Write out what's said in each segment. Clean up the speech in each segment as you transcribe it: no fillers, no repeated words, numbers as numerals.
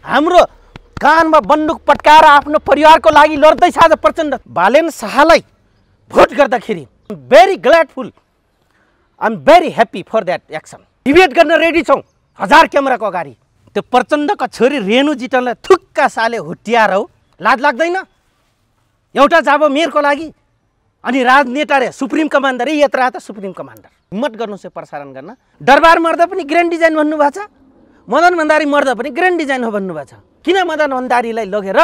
हाम्रो कानमा बन्दुक पट्काएर आफ्नो परिवारको लागि लड्दैछ आज प्रचण्ड। बालेन शाहलाई भोट गर्दाखेरि very gladful, I am very happy for that action. Debate गर्न रेडी छौँ 1000 क्यामेराको अगाडि। त्यो प्रचण्डका छोरी रेणु जिटनलाई थुक्का साले हुट्याएर हो, लाज लाग्दैन? एउटा जाबो मेयरको लागि अनि राजनेता रे सुप्रिम कमान्डर यत्रा त सुप्रिम कमान्डर हिम्मत गर्नुहोस् प्रसारण गर्न। दरबार मर्दा पनि ग्रान्ड डिजाइन भन्नुभएको छ, मदन भण्डारी मर्दा पनि ग्रान्ड डिजाइन हो भन्नुभएको छ। किन मदन भण्डारीलाई लगेर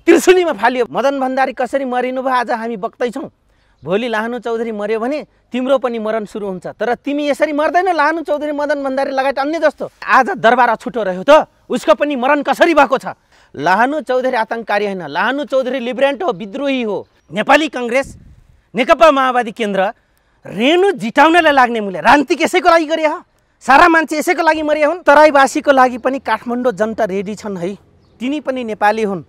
त्रिशुलीमा फालियो? मदन भण्डारी कसरी मरिनु भयो आज हामी बक्दैछौँ। भोलि लाहनु चौधरी मर्यो भने तिम्रो पनि मरण सुरु हुन्छ, तर तिमी यसरी मर्दैन लाहनु चौधरी मदन भण्डारी लगायत अन्य जस्तो। आज दरबार अछुटो रह्यो त उसको पनि मरण कसरी भएको छ? लाहनु चौधरी आतङ्ककारी होइन, लाहनु चौधरी लिबरेन्ट हो, विद्रोही हो। नेपाली काङ्ग्रेस नेकपा माओवादी केन्द्र रेणु जिटाउनलाई लाग्ने मूल्य राजनीति यसैको लागि गरे हो, सारा मान्छे यसैको लागि मरे हुन्। तराईवासीको लागि पनि काठमाडौँ जनता रेडी छन् है, तिनी पनि नेपाली हुन्,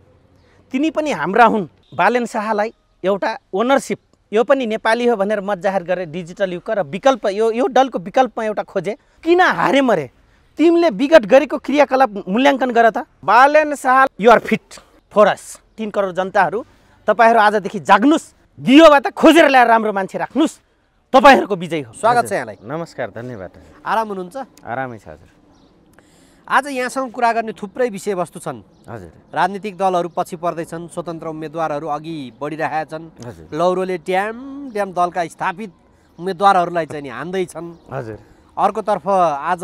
तिनी पनि हाम्रा हुन्। बालेन शाहलाई एउटा ओनरसिप यो पनि नेपाली हो भनेर मत जाहेर गरे डिजिटल युग र विकल्प यो दलको विकल्पमा एउटा खोजे। किन हारे मरे? तिमीले विगत गरेको क्रियाकलाप मूल्याङ्कन गर त। Balen Shah you are fit for us. 3 crore जनताहरू तपाईहरू आजदेखि जाग्नुस्, दियोबाट खोजेर ल्याएर राम्रो मान्छे राख्नुस्, तपाईहरूको विजय हो। स्वागत छ यहाँलाई। नमस्कार, धन्यवाद। आराम हुनुहुन्छ? आरामै छ हजुर। आज यहाँसँग कुरा गर्ने थुप्रै विषयवस्तु छन् हजुर। राजनीतिक दलहरू पछि पर्दैछन्, स्वतन्त्र उम्मेदवारहरू अघि बढिरहेका छन्, हजुर। लौरोले ड्याम दलका स्थापित उम्मेदवारहरूलाई चाहिँ नि हान्दैछन्। हजुर। अर्कोतर्फ आज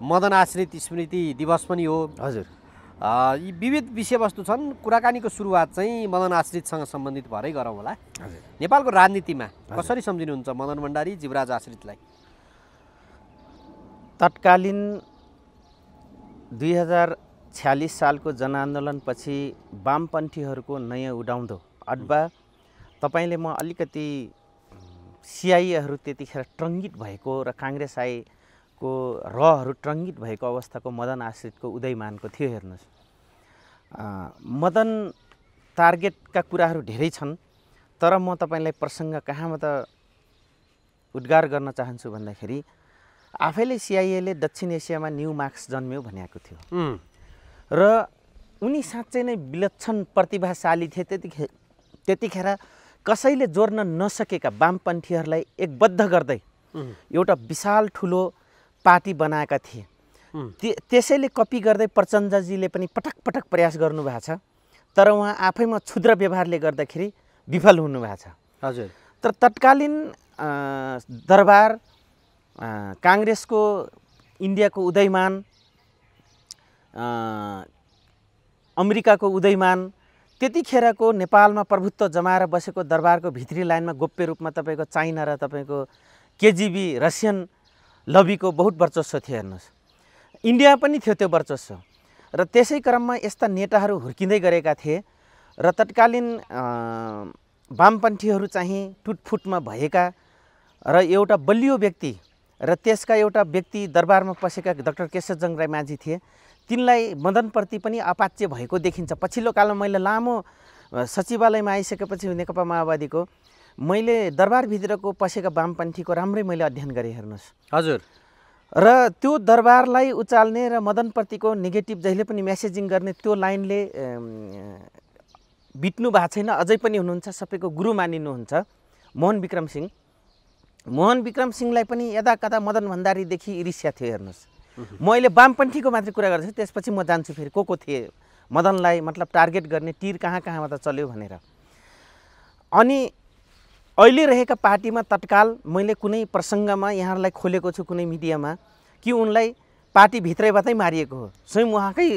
मदन आश्रित स्मृति दिवस पनि हो। हजुर। यी विविध विषयवस्तु छन्। कुराकानीको सुरुवात चाहिँ मदन आश्रितसँग सम्बन्धित भएरै गरौँ होला। हजुर। नेपालको राजनीतिमा कसरी सम्झिनुहुन्छ मदन भण्डारी, जीवराज आश्रितलाई? तत्कालीन 2046 सालको जनआन्दोलनपछि वामपन्थीहरूको नयाँ उडाउँदो अथवा तपाईँले म अलिकति सिआइएहरू त्यतिखेर ट्रङ्गित भएको र काङ्ग्रेस आईको रहहरू ट्रङ्गित भएको अवस्थाको मदन आश्रितको उदयमानको थियो। हेर्नुहोस्, मदन टार्गेटका कुराहरू धेरै छन्, तर म तपाईँलाई प्रसङ्ग कहाँमा त उद्गार गर्न चाहन्छु भन्दाखेरि आफैले सिआइएले दक्षिण एसियामा न्यू मार्क्स जन्म्यो भनेको थियो र उनी साँच्चै नै विलक्षण प्रतिभाशाली थिए। त्यतिखेर कसैले जोड्न नसकेका वामपन्थीहरूलाई एकबद्ध गर्दै एउटा विशाल ठुलो पार्टी बनाएका थिए। त्यसैले कपी गर्दै प्रचण्डजीले पनि पटक पटक प्रयास गर्नुभएको छ, तर उहाँ आफैमा क्षुद्र व्यवहारले गर्दाखेरि विफल हुनुभएको छ। हजुर। तर तत्कालीन दरबार काङ्ग्रेसको इन्डियाको उदयमान, अमेरिकाको उदयमान, त्यतिखेरको नेपालमा प्रभुत्व जमाएर बसेको दरबारको भित्री लाइनमा गोप्य रूपमा तपाईँको चाइना र तपाईँको केजिबी रसियन लबीको बहुत वर्चस्व थियो। हेर्नुहोस्, इन्डिया पनि थियो त्यो वर्चस्व र त्यसै क्रममा यस्ता नेताहरू हुर्किँदै गरेका थिए र तत्कालीन वामपन्थीहरू चाहिँ टुटफुटमा भएका र एउटा बलियो व्यक्ति र त्यसका एउटा व्यक्ति दरबारमा पसेका डाक्टर केशवचन्द्र राई माझी थिए। तिनलाई मदनप्रति पनि अपाच्य भएको देखिन्छ। पछिल्लो कालमा मैले लामो सचिवालयमा आइसकेपछि नेकपा माओवादीको मैले दरबारभित्रको पसेका वामपन्थीको राम्रै मैले अध्ययन गरेँ। हेर्नुहोस् हजुर। र त्यो दरबारलाई उचाल्ने र मदनप्रतिको नेगेटिभ जहिले पनि मेसेजिङ गर्ने त्यो लाइनले बित्नु भएको छैन, अझै पनि हुनुहुन्छ। सबैको गुरु मानिनुहुन्छ मोहन विक्रम सिंह। मोहन विक्रम सिंहलाई पनि यदा कदा मदन भण्डारीदेखि ईर्ष्या थियो। हेर्नुहोस्, म अहिले वामपन्थीको मात्रै कुरा गर्छु, त्यसपछि म जान्छु फेरि को थिए मदनलाई मतलब टार्गेट गर्ने, टिर कहाँ कहाँमा त चल्यो भनेर। अनि अहिले रहेका पार्टीमा तत्काल मैले कुनै प्रसङ्गमा यहाँहरूलाई खोलेको छु कुनै मिडियामा कि उनलाई पार्टीभित्रैबाटै मारिएको हो। स्वयं उहाँकै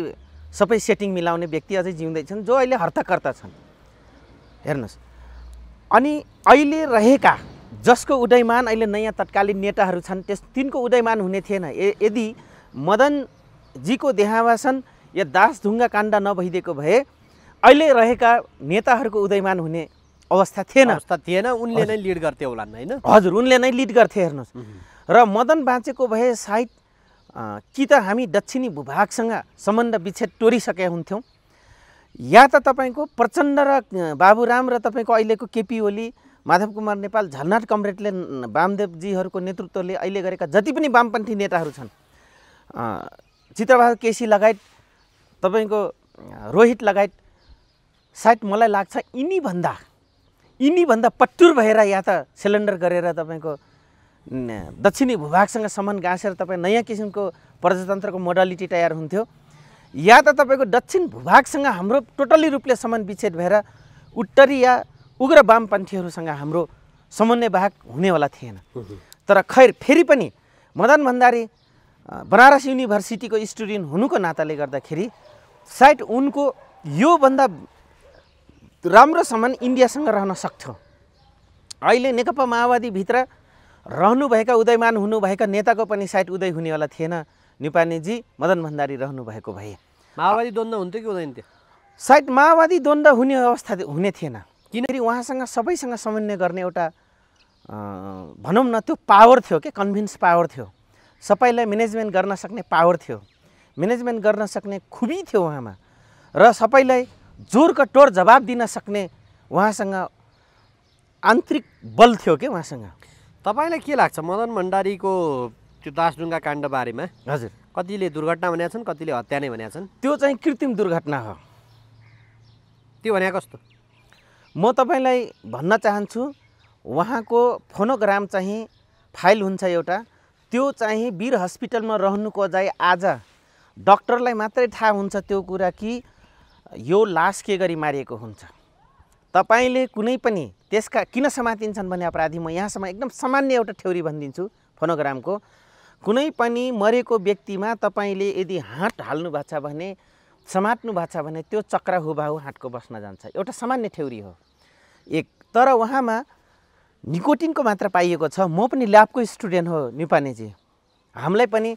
सबै सेटिङ मिलाउने व्यक्ति अझै जिउँदैछन् जो अहिले हर्ताकर्ता छन्। हेर्नुहोस्, अनि अहिले रहेका जसको उदयमान अहिले नयाँ तत्कालीन नेताहरू छन् तिनको उदयमान हुने थिएन यदि मदनजीको देहावसान या दासढुङ्गा काण्ड नभइदिएको भए अहिले रहेका नेताहरूको उदयमान हुने अवस्था थिएन। उनले नै लिड गर्थे होला हैन? हजुर, उनले नै लिड गर्थे। हेर्नुहोस्, र मदन बाँचेको भए सायद कि त हामी दक्षिणी भूभागसँग सम्बन्ध विच्छेद तोडिसकेका हुन्थ्यौँ, या त तपाईँको प्रचण्ड र बाबुराम र तपाईँको अहिलेको केपी ओली, माधव कुमार नेपाल, झलनाथ कमरेडले वामदेवजीहरूको नेतृत्वले अहिले गरेका जति पनि वामपन्थी नेताहरू छन्, चित्रबहादुर केसी लगायत तपाईँको रोहित लगायत सायद मलाई लाग्छ यिनीभन्दा पट्टुर भएर या त सिलिन्डर गरेर तपाईँको दक्षिणी भूभागसँग सम्बन्ध गाँसेर तपाईँ नयाँ किसिमको प्रजातन्त्रको मोडालिटी तयार हुन्थ्यो, या त तपाईँको दक्षिण भूभागसँग हाम्रो टोटली रूपले सम्बन्ध विच्छेद भएर उत्तरी या उग्र वामपन्थीहरूसँग हाम्रो समन्वय बाहक हुनेवाला थिएन। तर खैर फेरि पनि मदन भण्डारी बनारस युनिभर्सिटीको स्टुडेन्ट हुनुको नाताले गर्दाखेरि सायद उनको योभन्दा राम्रो सम्बन्ध इन्डियासँग रहन सक्थ्यो। अहिले नेकपा माओवादीभित्र रहनुभएका उदयमान हुनुभएका नेताको पनि सायद उदय हुनेवाला थिएन। निपानेजी मदन भण्डारी रहनुभएको भए माओवादी द्वन्द्व हुन्थ्यो कि हुँदैन थियो? सायद माओवादी द्वन्द्व हुने अवस्था हुने थिएन, किनकि उहाँसँग सबैसँग समन्वय गर्ने एउटा भनौँ न त्यो पावर थियो के, कन्भिन्स पावर थियो, सबैलाई म्यानेजमेन्ट गर्न सक्ने पावर थियो, म्यानेजमेन्ट गर्न सक्ने खुबी थियो उहाँमा, र सबैलाई जोरकटोर जवाब दिन सक्ने उहाँसँग आन्तरिक बल थियो के उहाँसँग। तपाईँलाई के लाग्छ मदन भण्डारीको त्यो दासढुङ्गा काण्ड बारेमा? हजुर, कतिले दुर्घटना भनेका छन्, कतिले हत्या नै भनेका छन्। त्यो चाहिँ कृत्रिम दुर्घटना हो। त्यो भने कस्तो? म तपाईँलाई भन्न चाहन्छु, उहाँको फोनोग्राम चाहिँ फाइल हुन्छ एउटा, त्यो चाहिँ वीर हस्पिटलमा रहनुको अझै आज डक्टरलाई मात्रै थाहा हुन्छ त्यो कुरा कि यो लास के गरी मारिएको हुन्छ। तपाईँले कुनै पनि त्यसका किन समातिन्छन् भन्ने अपराधी म यहाँसम्म एकदम सामान्य एउटा थ्योरी भनिदिन्छु फोनोग्रामको। कुनै पनि मरेको व्यक्तिमा तपाईँले यदि हाँट हाल्नु भएको छ भने, समात्नु भएको छ भने त्यो चक्रा हुबाहु हाँटको बस्न जान्छ, एउटा सामान्य थ्योरी हो एक। तर उहाँमा निकोटिनको मात्र पाइएको छ। म पनि ल्याबको स्टुडेन्ट हो निपानेजी, हामीलाई पनि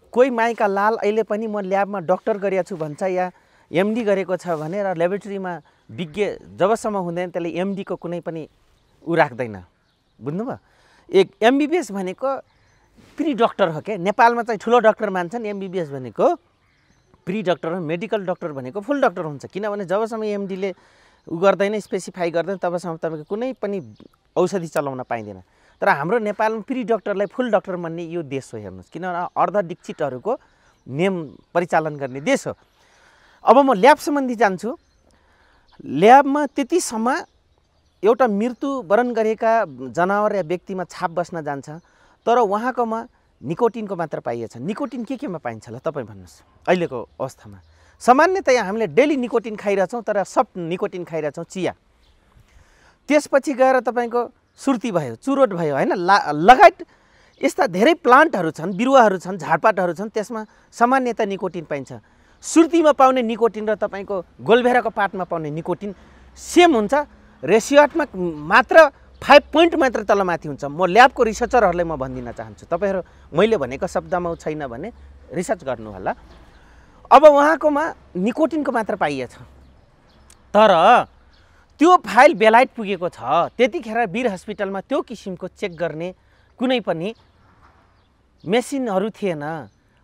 कोही माइका लाल अहिले पनि म ल्याबमा डक्टर गरेको छु भन्छ या एमडी गरेको छ भनेर ल्याबोरेटरीमा विज्ञ जबसम्म हुँदैन त्यसले एमडीको कुनै पनि ऊ राख्दैन, बुझ्नुभयो? एक एमबिबिएस भनेको प्री डक्टर हो क्या, नेपालमा चाहिँ ठुलो डक्टर मान्छन्, एमबिबिएस भनेको प्री डक्टर हो, मेडिकल डक्टर भनेको फुल डक्टर हुन्छ। किनभने जबसम्म एमडीले ऊ गर्दैन, स्पेसिफाई गर्दैन, तबसम्म तपाईँको कुनै पनि औषधि चलाउन पाइँदैन। तर हाम्रो नेपालमा प्री डक्टरलाई फुल डक्टर मान्ने यो देश हो, हेर्नुहोस्, किनभने अर्धदीक्षितहरूको नियम परिचालन गर्ने देश हो। अब म ल्याब सम्बन्धी जान्छु। ल्याबमा त्यतिसम्म एउटा मृत्यु वरण गरेका जनावर या व्यक्तिमा छाप बस्न जान्छ, तर उहाँकोमा निकोटिनको मात्र पाइएछ। निकोटिन केमा पाइन्छ ल तपाईँ भन्नुहोस्? अहिलेको अवस्थामा सामान्यतया हामीले डेली निकोटिन खाइरहेछौँ, तर सफ्ट निकोटिन खाइरहेछौँ, चिया। त्यसपछि गएर तपाईँको सुर्ती भयो, चुरोट भयो, होइन, लगायत यस्ता धेरै प्लान्टहरू छन्, बिरुवाहरू छन्, झारपातहरू छन्, त्यसमा सामान्यतया निकोटिन पाइन्छ। सुर्तीमा पाउने निकोटिन र तपाईँको गोलभेराको पातमा पाउने निकोटिन सेम हुन्छ, रेसियोआत्मक मात्र 5 पोइन्ट मात्र तलमाथि हुन्छ। म ल्याबको रिसर्चरहरूलाई म भनिदिन चाहन्छु, तपाईँहरू मैले भनेको शब्दमा छैन भने रिसर्च गर्नु होला। अब उहाँकोमा निकोटिनको मात्र पाइएछ, तर त्यो फाइल बेलायत पुगेको छ। त्यतिखेर वीर हस्पिटलमा त्यो किसिमको चेक गर्ने कुनै पनि मेसिनहरू थिएन,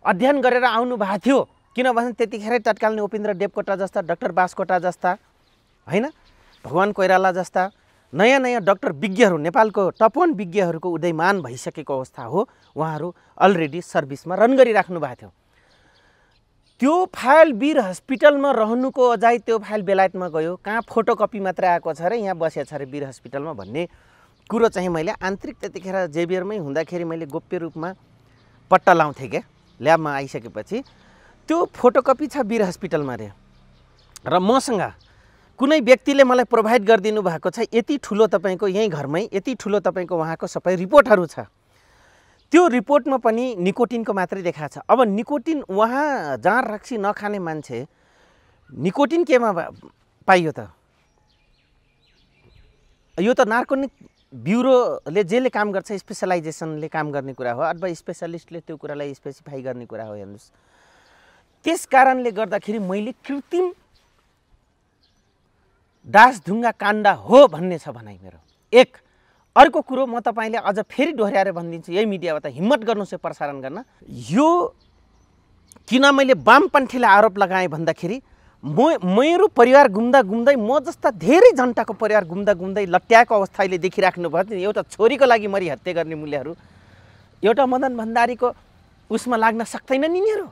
अध्ययन गरेर आउनु भएको थियो। किनभने त्यतिखेर तत्कालीन उपेन्द्र देवकोटा जस्ता, डाक्टर बासकोटा जस्ता, होइन, भगवान कोइराला जस्ता नयाँ नयाँ डक्टर विज्ञहरू, नेपालको टप 1 विज्ञहरूको उदयमान भइसकेको अवस्था हो। उहाँहरू अलरेडी सर्भिसमा रन गरिराख्नु भएको थियो। त्यो फाइल वीर हस्पिटलमा रहनुको अझै त्यो फाइल बेलायतमा गयो, कहाँ फोटोकपी मात्र आएको छ र यहाँ बसेको छ अरे वीर हस्पिटलमा भन्ने कुरो चाहिँ मैले आन्तरिक त्यतिखेर जेबियरमै हुँदाखेरि मैले गोप्य रूपमा पट्टा लाउँथेँ क्या। ल्याबमा आइसकेपछि त्यो फोटोकपी छ वीर हस्पिटलमा रे, र मसँग कुनै व्यक्तिले मलाई प्रोभाइड गरिदिनु भएको छ यति ठुलो तपाईँको यहीँ घरमै यति ठुलो तपाईँको उहाँको सबै रिपोर्टहरू छ। त्यो रिपोर्टमा पनि निकोटिनको मात्रै देखाएको छ। अब निकोटिन उहाँ जहाँ रक्सी नखाने मान्छे निकोटिन केमा पाइयो त? यो त नार्कोटिक ब्युरोले जेले काम गर्छ, स्पेसलाइजेसनले काम गर्ने कुरा हो, अथवा स्पेसलिस्टले त्यो कुरालाई स्पेसिफाई गर्ने कुरा हो। हेर्नुहोस्, त्यस कारणले गर्दाखेरि मैले कृत्रिम दासढुङ्गा काण्ड हो भन्ने छ भनाइ मेरो। एक अर्को कुरो म तपाईँले अझ फेरि दोहोऱ्याएर भनिदिन्छु, यही मिडियाबाट हिम्मत गर्नुहोस् प्रसारण गर्न। यो किन मैले वामपन्थीलाई आरोप लगाएँ भन्दाखेरि मेरो परिवार घुम्दा घुम्दै म जस्ता धेरै जनताको परिवार घुम्दा घुम्दै लट्याएको अवस्था अहिले देखिराख्नु भयो। एउटा छोरीको लागि मरि हत्या गर्ने मूल्यहरू एउटा मदन भण्डारीको उसमा लाग्न सक्दैन नि। यिनीहरू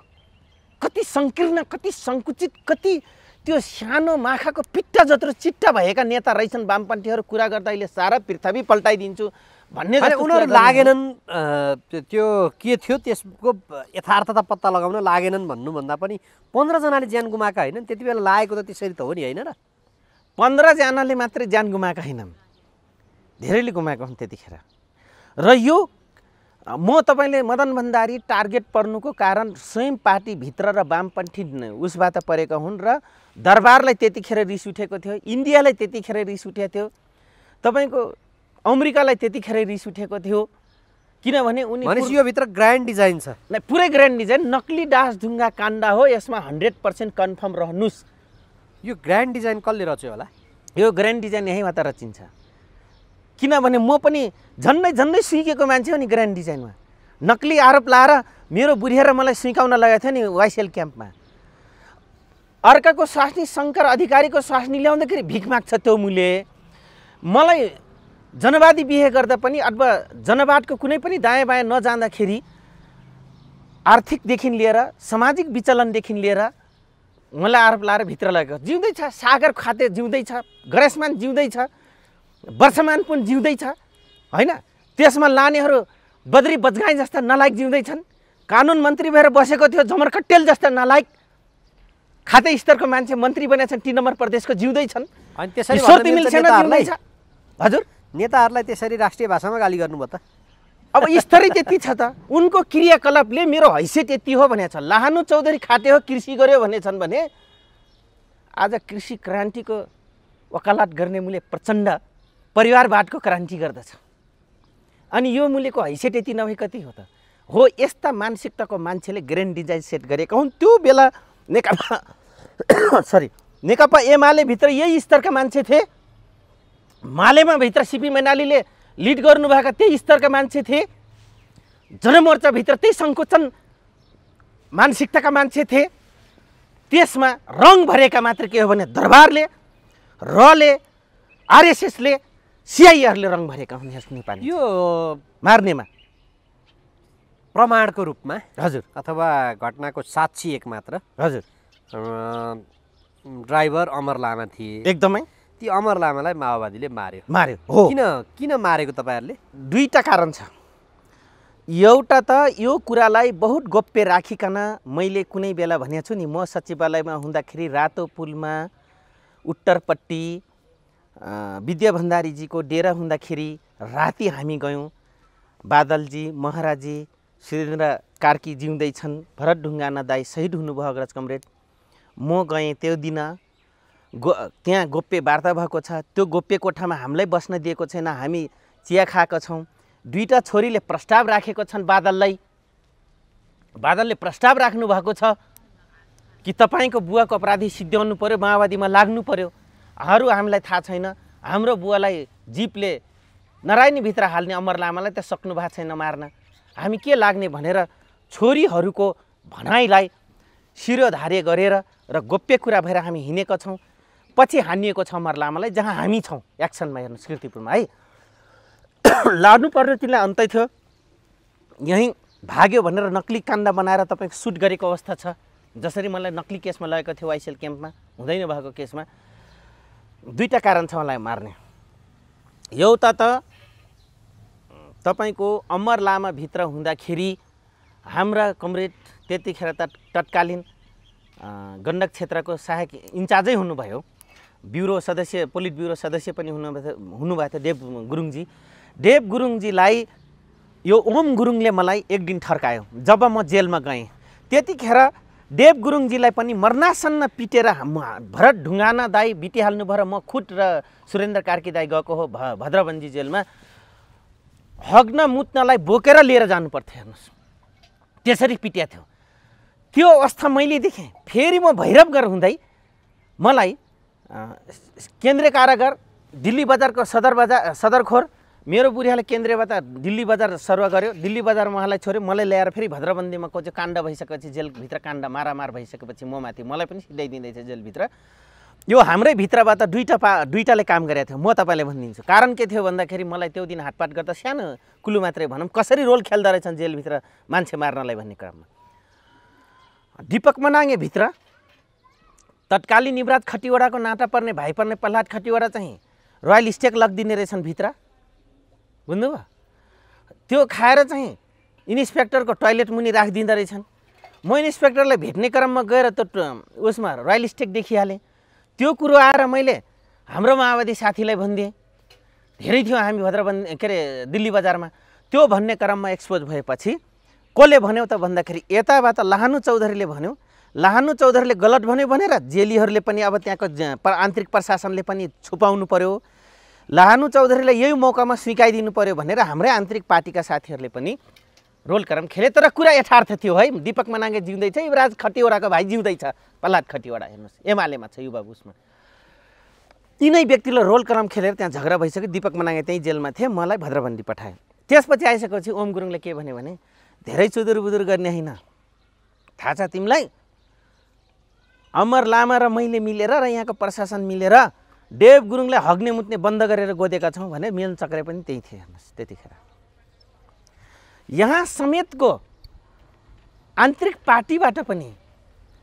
कति सङ्कीर्ण, कति सङ्कुचित, कति त्यो सानो माखाको पिट्टा जत्रो चिट्टा भएका नेता रहेछन् वामपन्थीहरू कुरा गर्दा अहिले सारा पृथ्वी पल्टाइदिन्छु भन्ने अनि उनीहरू लागेनन् त्यो के थियो त्यसको यथार्थता पत्ता लगाउन लागेनन् भन्नुभन्दा पनि 15 जनाले ज्यान गुमाएका होइनन् त्यति बेला लागेको त त्यसरी त हो नि होइन र 15 जनाले मात्रै ज्यान गुमाएका होइनन् धेरैले गुमाएका हुन् त्यतिखेर र यो म तपाईले मदन भण्डारी टार्गेट पर्नुको कारण स्वयं पार्टीभित्र र वामपन्थी उसबाट परेका हुन् र दरबारलाई त्यतिखेर रिस उठेको थियो इन्डियालाई त्यतिखेर रिस उठेको थियो तपाईको अमेरिकालाई त्यतिखेर रिस उठेको थियो किनभने उनी भनेपछि यो भित्र ग्रान्ड डिजाइन छ पुरै ग्रान्ड डिजाइन नक्ली दासढुङ्गा काण्ड हो यसमा 100% कन्फर्म रहनुस् यो ग्रान्ड डिजाइन कसले रच्यो होला यो ग्रान्ड डिजाइन यहीँबाट रचिन्छ किनभने म पनि झन्नै सुइकेको मान्छे हो नि ग्रान्ड डिजाइनमा नक्ली आरोप लाएर मेरो बुढिया र मलाई सुइकाउन लगाएको थियो नि वाइसेल क्याम्पमा अर्काको स्वास्नी शङ्कर अधिकारीको स्वास्नी ल्याउँदाखेरि भिख माग्छ त्यो मूल्य मलाई जनवादी बिहे गर्दा पनि अथवा जनवादको कुनै पनि दायाँ बायाँ नजाँदाखेरि आर्थिकदेखि लिएर सामाजिक विचलनदेखि लिएर मलाई आरोप लाएर भित्र लगेको जिउँदैछ सागर खाते जिउँदैछ गणेशमान जिउँदैछ वर्षमान पनि जिउँदैछ होइन त्यसमा लानेहरू बद्री बजगाई जस्ता नलायक जिउँदैछन् कानुन मन्त्री भएर बसेको थियो झमर कट्टेल जस्ता नलायक खाते स्तरको मान्छे मन्त्री बनेछन् 3 नम्बर प्रदेशको जिउँदैछन् अनि त्यसरी ईश्वर तिमिल सेना जिउँदैछ हजुर नेताहरूलाई त्यसरी राष्ट्रिय भाषामा गाली गर्नुभयो त अब स्तरै त्यति छ त उनको क्रियाकलापले मेरो हैसियत यति हो भनेछ लाहानु चौधरी खाते हो कृषि गर्यो भनेछन् भने आज कृषि क्रान्तिको वकालत गर्ने मूल्य प्रचण्ड परिवारवादको क्रान्ति गर्दछ अनि यो मूल्यको हैसियत यति नभए कति हो त हो यस्ता मानसिकताको मान्छेले ग्रान्ड डिजाइन सेट गरेका हुन् त्यो बेला नेकपा एमाले भित्र यही स्तरका मान्छे थिए मालेमा भित्र सीपी मैनालीले लिड गर्नुभएका त्यही स्तरका मान्छे थिए जनमोर्चा भित्र त्यही सङ्कुचन मानसिकताका मान्छे थिए त्यसमा रङ भरेका मात्र के हो भने दरबारले रले आरएसएसले सिआइआरले रङ भरेका हुन् यस नेपाली यो मार्नेमा प्रमाणको रूपमा हजुर अथवा घटनाको साक्षी एक मात्र हजुर ड्राइभर अमर लामा थिए एकदमै ती अमर लामालाई माओवादीले मार्यो हो किन मारेको तपाईँहरूले दुईटा कारण छ एउटा त यो कुरालाई बहुत गोप्य राखिकन मैले कुनै बेला भनेको छु नि म सचिवालयमा हुँदाखेरि रातो पुलमा उत्तरपट्टि विद्या भण्डारीजीको डेरा हुँदाखेरि राति हामी गयौँ बादलजी महाराजी सुरेन्द्र कार्की जिउँदैछन् भरत ढुङ्गाना दाई शहीद हुनुभयो अग्रज कमरेड म गएँ त्यो दिन त्यहाँ गोप्य वार्ता भएको छ त्यो गोप्य कोठामा हामीलाई बस्न दिएको छैन हामी चिया खाएका छौँ दुईटा छोरीले प्रस्ताव राखेको छन् बादलले प्रस्ताव राख्नु भएको छ कि तपाईँको बुवाको अपराधी सिद्ध्याउनु पर्यो माओवादीमा लाग्नु पर्यो अरू हामीलाई थाहा छैन हाम्रो बुवालाई जीपले नारायणीभित्र हाल्ने अमर लामालाई त सक्नु भएको छैन मार्न हामी के लाग्ने भनेर छोरीहरूको भनाइलाई शिरोधार्य गरेर र गोप्य कुरा भएर हामी हिँडेका छौँ पछि हानिएको छ अमर लामालाई जहाँ हामी छौँ एक्सनमा हेर्नुहोस् कीर्तिपुरमा है लाग्नु पर्ने तिनलाई अन्तै थियो यहीँ भाग्यो भनेर नक्ली काण्ड बनाएर तपाईँको सुट गरेको अवस्था छ जसरी मलाई नक्ली केसमा लगेको थियो वाइसेल क्याम्पमा हुँदैन भएको केसमा दुईटा कारण छ मलाई मार्ने एउटा त तपाईँको अमर लामा भित्र हुँदाखेरि हाम्रा कमरेड त्यतिखेर त तत्कालीन गण्डक क्षेत्रको सहायक इन्चार्जै हुनुभयो ब्युरो सदस्य पोलिट ब्युरो सदस्य पनि हुनुभएको थियो देव गुरुङजीलाई यो ओम गुरुङले मलाई एक दिन ठर्कायो जब म जेलमा गएँ त्यतिखेर देव गुरुङजीलाई पनि मर्नासन्न पिटेर भरत ढुङ्गाना दाई बिटिहाल्नु भएर म खुद र सुरेन्द्र कार्की दाई गएको हो भद्रवन्जी जेलमा हग्न मुत्नलाई बोकेर लिएर जानु पर्थ्यो हेर्नुहोस् त्यसरी पिट्या थियो त्यो अवस्था मैले देखेँ फेरि म भैरवगढ हुँदै मलाई केन्द्रीय कारागार दिल्ली बजारको सदरखोर मेरो बुढियाले केन्द्रीयबाट दिल्ली बजार सर्व गर्यो दिल्ली बजारमा उहाँलाई छोड्यो मलाई ल्याएर फेरि भद्रबन्दीमा को चाहिँ काण्ड भइसकेपछि जेलभित्र काण्ड मारामार भइसकेपछि म माथि मलाई पनि सिधाइदिँदैछ जेलभित्र यो हाम्रै भित्रबाट दुईटाले काम गरेको थियो म तपाईँलाई भनिदिन्छु कारण के थियो भन्दाखेरि मलाई त्यो दिन हातपात गर्दा सानो कुलु मात्रै भनौँ कसरी रोल खेल्दो रहेछन् जेलभित्र मान्छे मार्नलाई भन्ने क्रममा दीपक मनाङे भित्र तत्कालीन युवराज खतिवडाको नाता पर्ने भाइ पर्ने प्रहलाद खतिवडा चाहिँ रोयल स्टेक लगिदिने रहेछन् भित्र, बुझ्नुभयो? त्यो खाएर चाहिँ इन्सपेक्टरको टोयलेट मुनि राखिदिँदो रहेछन्। म इन्सपेक्टरलाई भेट्ने क्रममा गएर त उसमा रोयल स्टेक देखिहालेँ। त्यो कुरो आएर मैले हाम्रो माओवादी साथीलाई भनिदिएँ, धेरै थियो हामी भद्रबन्दी के अरे दिल्ली बजारमा। त्यो भन्ने क्रममा एक्सपोज भएपछि कसले भन्यो त भन्दाखेरि यताबाट लाहानु चौधरीले भन्यो। लाहानु चौधरीले गलत भन्यो भनेर जेलीहरूले पनि अब त्यहाँको आन्तरिक प्रशासनले पनि छुपाउनु पर्यो। लाहानु चौधरीलाई यही मौकामा स्वीकारिदिनु पर्यो भनेर हाम्रै आन्तरिक पार्टीका साथीहरूले पनि रोल क्रम खेले। तर कुरा यथार्थ थियो है, दीपक मनाङे जिउँदैछ, युवराज खतिवडाको भाइ जिउँदैछ, प्रहलाद खतिवडा हेर्नुहोस् एमालेमा छ युवा उसमा। तिनै व्यक्तिले रोल क्रम खेलेर त्यहाँ झगडा भइसक्यो। दीपक मनाङे त्यहीँ जेलमा थिए, मलाई भद्रबन्दी पठायो। त्यसपछि आइसकेपछि ओम गुरुङले के भन्यो भने धेरै चुदुर बुदुर गर्ने होइन, थाहा छ तिमीलाई, अमर लामा र मैले मिलेर र यहाँको प्रशासन मिलेर देव गुरुङलाई हग्ने मुत्ने बन्द गरेर गोदेका छौँ भने मिलन चक्रे पनि त्यही थिए। हेर्नुहोस् त्यतिखेर यहाँ समेतको आन्तरिक पार्टीबाट पनि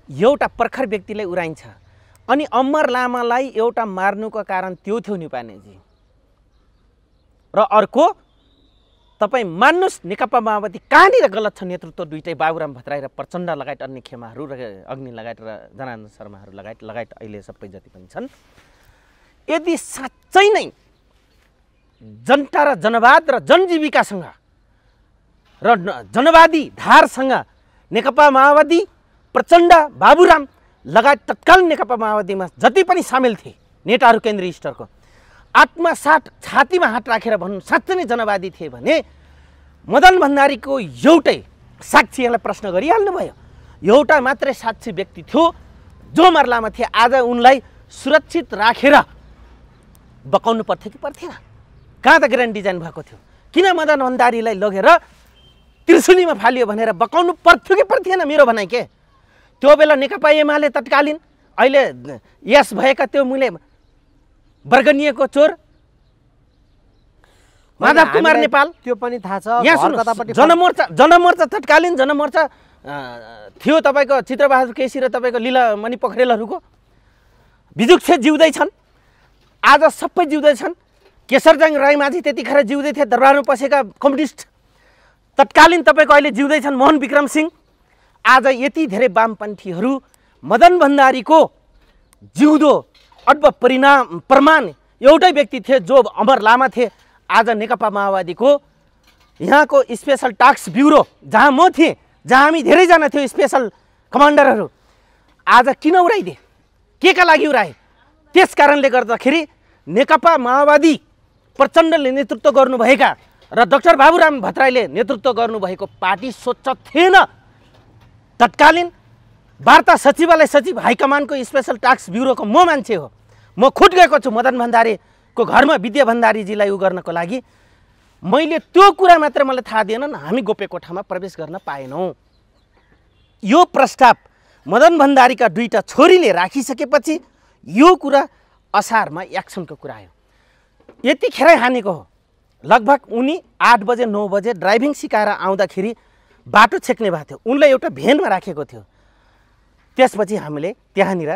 एउटा प्रखर व्यक्तिलाई उराइन्छ। अनि अमर लामालाई एउटा मार्नुको कारण त्यो थियो निपानेजी। र अर्को तपाईँ मान्नुहोस् नेकपा माओवादी कहाँनिर गलत छ नेतृत्व दुइटै बाबुराम भट्टराई र प्रचण्ड लगायत अन्य खेमाहरू र अग्नि लगायत र जनार्दन शर्माहरू लगायत अहिले सबै जति पनि छन्, यदि साँच्चै नै जनता र जनवाद र जनजीविकासँग र जनवादी धारसँग नेकपा माओवादी प्रचण्ड बाबुराम लगायत तत्कालीन नेकपा माओवादीमा जति पनि सामेल थिए नेताहरू केन्द्रीय स्तरको आत्मसात छातीमा हात राखेर भन्नु साँच्चै नै जनवादी थिए भने मदन भण्डारीको एउटै साक्षीलाई प्रश्न गरिहाल्नु भयो। एउटा मात्रै साक्षी व्यक्ति थियो जो मर्लामा थिए, आज उनलाई सुरक्षित राखेर बकाउनु पर्थ्यो कि पर्थेन? कहाँ त ग्रान्ड डिजाइन भएको थियो? किन मदन भण्डारीलाई लगेर त्रिशुलीमा फालियो भनेर बकाउनु पर्थ्यो कि पर्थेन? मेरो भनाइ के, त्यो बेला नेकपा एमाले तत्कालीन अहिले यस भएका त्यो मुले वर्गनीयको चोर माधव कुमार नेपाल, त्यो पनि थाहा छ। जनमोर्चा तत्कालीन जनमोर्चा थियो तपाईँको चित्रबहादुर केसी र तपाईँको लीलामणि पोखरेलहरूको विजुक्षे जिउँदैछन्, आज सबै जिउँदैछन्। केशरजङ राईमाझी त्यतिखेर जिउँदै थिए, दरबारमा पसेका कम्युनिस्ट तत्कालीन तपाईँको अहिले जिउँदैछन् मोहन विक्रम सिंह। आज यति धेरै वामपन्थीहरू मदन भण्डारीको जिउँदो अड्ब प्रमाण एउटै व्यक्ति थिए जो अमर लामा थिए। आज नेकपा माओवादीको यहाँको स्पेसल टास्क ब्युरो जहाँ म थिएँ, जहाँ हामी धेरैजना थियो स्पेसल कमान्डरहरू, आज किन उडाइदिए? के का लागि उडाए? त्यस कारणले गर्दाखेरि नेकपा माओवादी प्रचण्डले नेतृत्व गर्नुभएका र डाक्टर बाबुराम भट्टराईले नेतृत्व गर्नुभएको पार्टी स्वच्छ थिएन। तत्कालीन वार्ता सचिवालय सचिव हाइकमान्डको स्पेसल टास्क ब्युरोको म मान्छे हो। म खुद गएको छु मदन भण्डारीको घरमा विद्या भण्डारीजीलाई उ गर्नको लागि। मैले त्यो कुरा मात्र मलाई थाहा दिएनन्, हामी गोप्य कोठामा प्रवेश गर्न पाएनौँ। यो प्रस्ताव मदन भण्डारीका दुईटा छोरीले राखिसकेपछि यो कुरा असारमा एक्सनको कुरा आयो। यतिखेरै हानेको हो। लगभग उनी 8 बजे 9 बजे ड्राइभिङ सिकाएर आउँदाखेरि बाटो छेक्ने भएको थियो, उनलाई एउटा भ्यानमा राखेको थियो। त्यसपछि हामीले त्यहाँनिर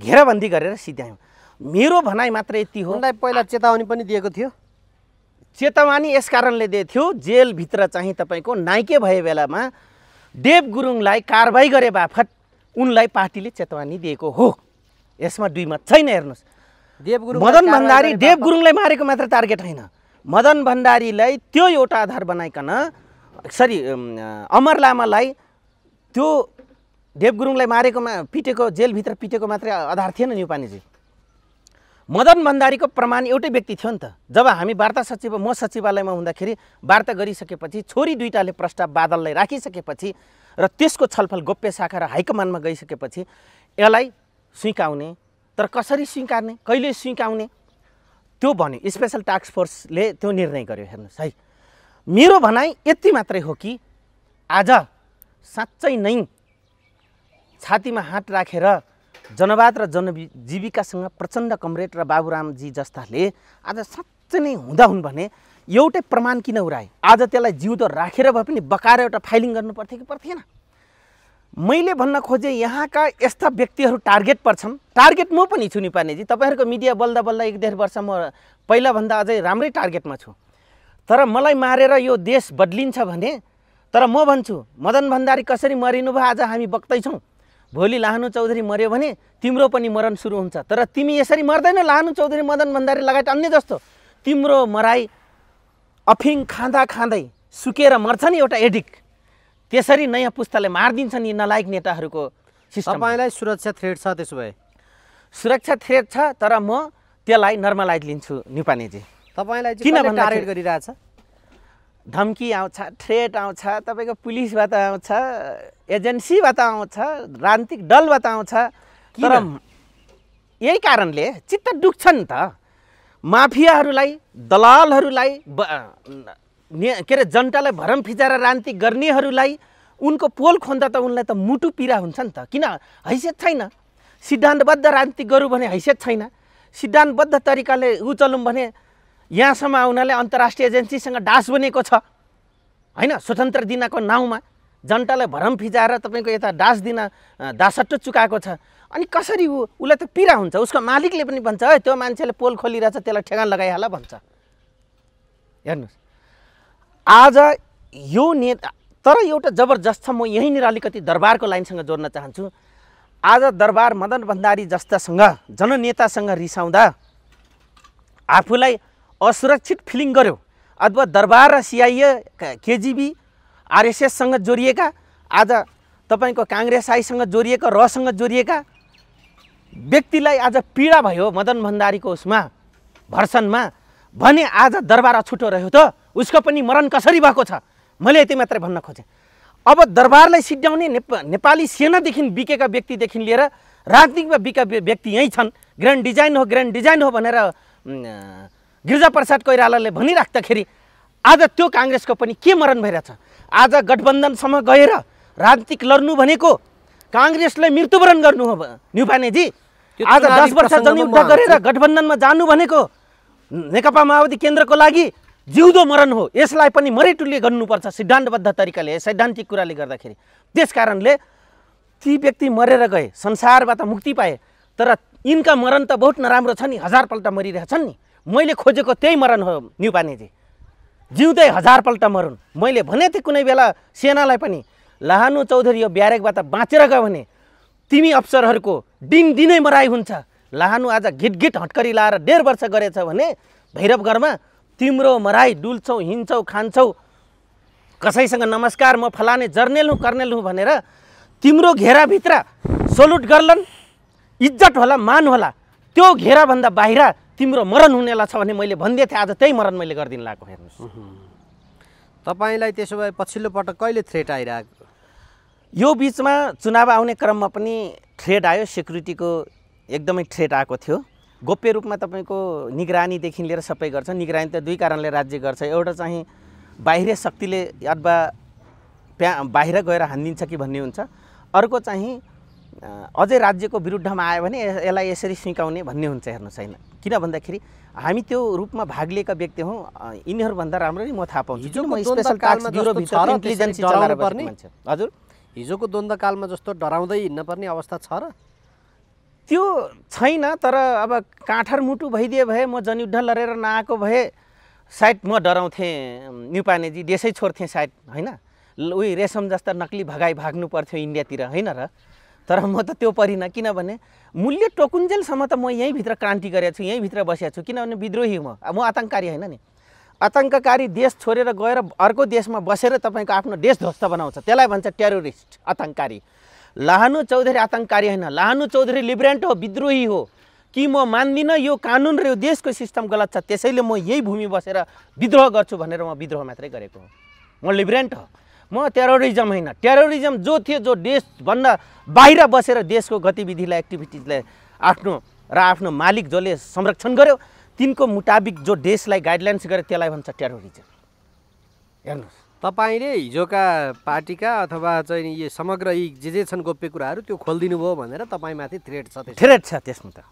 घेराबन्दी गरेर सिध्यायौँ। मेरो भनाइ मात्र यति हो। उनलाई पहिला चेतावनी पनि दिएको थियो। चेतावनी यस कारणले दिएको थियो, जेलभित्र चाहिँ तपाईँको नाइके भए बेलामा देव गुरुङलाई कारबाही गरे बापत उनलाई पार्टीले चेतावनी दिएको हो। यसमा दुई मत छैन। हेर्नुहोस्, मदन भण्डारी देव गुरुङलाई मारेको मात्र टार्गेट होइन, मदन भण्डारीलाई त्यो एउटा आधार बनाइकन अमर लामालाई त्यो देव गुरुङलाई मारेकोमा पिटेको जेलभित्र पिटेको मात्रै आधार थिएन नि पानीजी। मदन भण्डारीको प्रमाण एउटै व्यक्ति थियो नि त। जब हामी वार्ता सचिव म सचिवालयमा हुँदाखेरि वार्ता गरिसकेपछि छोरी दुईटाले प्रस्ताव बादललाई राखिसकेपछि र त्यसको छलफल गोप्य शाखा र हाइकमान्डमा गइसकेपछि यसलाई स्वीकाउने, तर कसरी स्वीकार्ने कहिले स्वीकाउने त्यो भन्यो। स्पेसल टास्क फोर्सले त्यो निर्णय गर्यो। हेर्नुहोस् है, मेरो भनाइ यति मात्रै हो कि आज साँच्चै नै छातीमा हात राखेर जनवाद र जनजीविकासँग प्रचण्ड कमरेड र बाबुरामजी जस्ताले आज साँच्चै नै हुँदा हुन् भने एउटै प्रमाण किन उराए? आज त्यसलाई जिउँदो राखेर भए पनि बकाएर एउटा फाइलिङ गर्नु पर्थ्यो कि पर्थेन? मैले भन्न खोजेँ यहाँका यस्ता व्यक्तिहरू टार्गेट पर्छन्। टार्गेट म पनि छु निपानेजी, तपाईँहरूको मिडिया बल्दा बल्दा 1.5 वर्ष म पहिलाभन्दा अझै राम्रै टार्गेटमा छु। तर मलाई मारेर यो देश बदलिन्छ भने, तर म भन्छु मदन भण्डारी कसरी मरिनु भयो आज हामी बक्दैछौँ। भोलि लाहानु चौधरी मर्यो भने तिम्रो पनि मरण सुरु हुन्छ। तर तिमी यसरी मर्दैन लाहानु चौधरी मदन भण्डारी लगायत अन्य जस्तो। तिम्रो मराई अफिङ खाँदा खाँदै सुकेर मर्छ नि एउटा एडिक्ट, त्यसरी नयाँ पुस्ताले मारिदिन्छन् यी नलायक नेताहरूको सिस्टम। तपाईँलाई सुरक्षा थ्रेट छ त्यसो भए? सुरक्षा थ्रेट छ, तर म त्यसलाई नर्मलाइज लिन्छु निपानेजी। तपाईँलाई किन टार्गेट गरिरहेछ? धम्की आउँछ, थ्रेट आउँछ, तपाईँको पुलिसबाट आउँछ, एजेन्सीबाट आउँछ, राजनीतिक दलबाट आउँछ। तर यही कारणले चित्त दुख्छ नि त। माफियाहरूलाई, दलालहरूलाई, के अरे जनतालाई भरम फिजाएर राजनीति गर्नेहरूलाई उनको पोल खोज्दा त उनलाई त मुटु पीडा हुन्छ नि त। किन हैसियत छैन। सिद्धान्तबद्ध राजनीति गरौँ भने हैसियत छैन। सिद्धान्तबद्ध तरिकाले चलौँ भने यहाँसम्म आउनाले अन्तर्राष्ट्रिय एजेन्सीसँग डास बनेको छ हैन। स्वतन्त्र दिनको नाउँमा जनतालाई भरम फिजाएर तपाईँको यता डास दिन दासट्टो चुकाएको छ। अनि कसरी उसलाई त पीडा हुन्छ। उसको मालिकले पनि भन्छ है त्यो मान्छेले पोल खोलिरहेछ त्यसलाई ठेगान लगाइहाल भन्छ। हेर्नुहोस् आज यो नेता, तर एउटा जबरजस्त छ। म यहीँनिर अलिकति दरबारको लाइनसँग जोड्न चाहन्छु। आज दरबार मदन भण्डारी जस्तासँग जननेतासँग रिसाउँदा आफूलाई असुरक्षित फिलिङ गर्यो, अथवा दरबार र सिआइए, केजिबी, आरएसएससँग जोडिएका, आज तपाईँको काङ्ग्रेस आईसँग जोडिएका, रसँग जोडिएका व्यक्तिलाई आज पीडा भयो मदन भण्डारीको उसमा भर्सनमा भने आज दरबार अछुटो रह्यो त उसको पनि मरण कसरी भएको छ। मैले यति मात्रै भन्न खोजेँ। अब दरबारलाई सिद्ध्याउने नेपाली सेनादेखि बिकेका व्यक्तिदेखि लिएर राजनीतिकमा बिका व्यक्ति यहीँ छन्। ग्रान्ड डिजाइन हो, ग्रान्ड डिजाइन हो भनेर गिरिजाप्रसाद कोइरालाले भनिराख्दाखेरि आज त्यो काङ्ग्रेसको पनि के मरण भइरहेछ। आज गठबन्धनसम्म गएर राजनीतिक लड्नु भनेको काङ्ग्रेसलाई मृत्युवरण गर्नु हो न्युपानेजी। आज 10 वर्ष जनयुद्ध गरेर गठबन्धनमा जानु भनेको नेकपा माओवादी केन्द्रको लागि जिउँदो मरण हो। यसलाई पनि मरेटुल्य गर्नुपर्छ सिद्धान्तबद्ध तरिकाले, सैद्धान्तिक कुराले गर्दाखेरि। त्यस कारणले ती व्यक्ति मरेर गए, संसारबाट मुक्ति पाए, तर यिनका मरण त बहुत नराम्रो छ नि, 1000 पल्ट मरिरहेछन् नि। मैले खोजेको त्यही मरण हो न्युपानेजी, जिउँदै 1000 पल्ट मरुन्। मैले भने थिएँ कुनै बेला सेनालाई पनि, लाहानु चौधरी यो ब्यारेकबाट बाँचेर गयो भने तिमी अफसरहरूको दिनदिनै मराइ हुन्छ। लाहानु आज घिटघिट हटकरी लाएर 1.5 वर्ष गरेछ भने भैरवगढमा तिम्रो मराइ डुल्छौ, हिँड्छौ, खान्छौ, कसैसँग नमस्कार म फलाने जर्नेल हुँ कर्नेल हुँ भनेर तिम्रो घेराभित्र सल्युट गर्लन, इज्जत होला, मान होला। त्यो घेराभन्दा बाहिर तिम्रो मरण हुनेला छ भने मैले भन्दै थिएँ। आज त्यही मरण मैले गरिदिन लागेको। हेर्नुहोस् तपाईँलाई त्यसो भए पछिल्लो पटक कहिले थ्रेट आइरहेको? यो बिचमा चुनाव आउने क्रममा पनि थ्रेट आयो, सिक्युरिटीको एकदमै थ्रेट आएको थियो। गोप्य रूपमा तपाईँको निगरानीदेखि लिएर सबै गर्छ। निगरानी त 2 कारणले राज्य गर्छ। एउटा चाहिँ बाहिरी शक्तिले अथवा बाहिर गएर हानिदिन्छ कि भन्ने हुन्छ। अर्को चाहिँ अझै राज्यको विरुद्धमा आयो भने यसलाई यसरी स्वीकाउने भन्ने हुन्छ। हेर्नुहोस् हैन, किन भन्दाखेरि हामी त्यो रूपमा भाग लिएका व्यक्ति हौँ। यिनीहरूभन्दा राम्ररी म थाहा पाउँछु। जुन म स्पेशल टास्क ब्युरोभित्र इन्टेलिजेन्स चलाएर बसेको मान्छे। हजुर, हिजोको द्वन्द्वकालमा जस्तो डराउँदै हिँड्न पर्ने अवस्था छ र? त्यो छैन, तर अब काँठर मुटु भइदिए भए, म जनयुद्ध लडेर नआएको भए सायद म डराउँथेँ न्युपानेजी, देशै छोड्थेँ सायद होइन। उही रेशम जस्ता नक्ली भगाइ भाग्नु पर्थ्यो इन्डियातिर होइन र। तर म त त्यो परिनँ, किनभने मूल्य टोकुन्जेलसम्म त म यहीँभित्र क्रान्ति गरेको छु, यहीँभित्र बसेको छु। किनभने विद्रोही म आतङ्ककारी होइन नि। आतङ्ककारी देश छोडेर गएर अर्को देशमा बसेर तपाईँको आफ्नो देश ध्वस्त बनाउँछ, त्यसलाई भन्छ टेरोरिस्ट, आतङ्ककारी। लाहानु चौधरी आतङ्ककारी होइन, लाहानु चौधरी लिबरेन्ट हो, विद्रोही हो। कि म मान्दिनँ यो कानुन र यो देशको सिस्टम गलत छ, त्यसैले म यही भूमि बसेर विद्रोह गर्छु भनेर म विद्रोह मात्रै गरेको हो। म लिबरेन्ट हो, म टेरोरिजम होइन। टेरोरिजम जो थियो, जो देशभन्दा बाहिर बसेर देशको गतिविधिलाई, एक्टिभिटिजलाई आफ्नो मालिक जसले संरक्षण गर्यो तिनको मुताबिक जो देशलाई गाइडलाइन्स गर्यो त्यसलाई भन्छ टेरोरिजम। हेर्नुहोस्, तपाईँले हिजोका पार्टीका अथवा चाहिँ यो समग्र यी जे छन् गोप्य कुराहरू त्यो खोलिदिनु भयो भनेर तपाईँमाथि थ्रेट छ? थ्रेट छ। त्यसमा त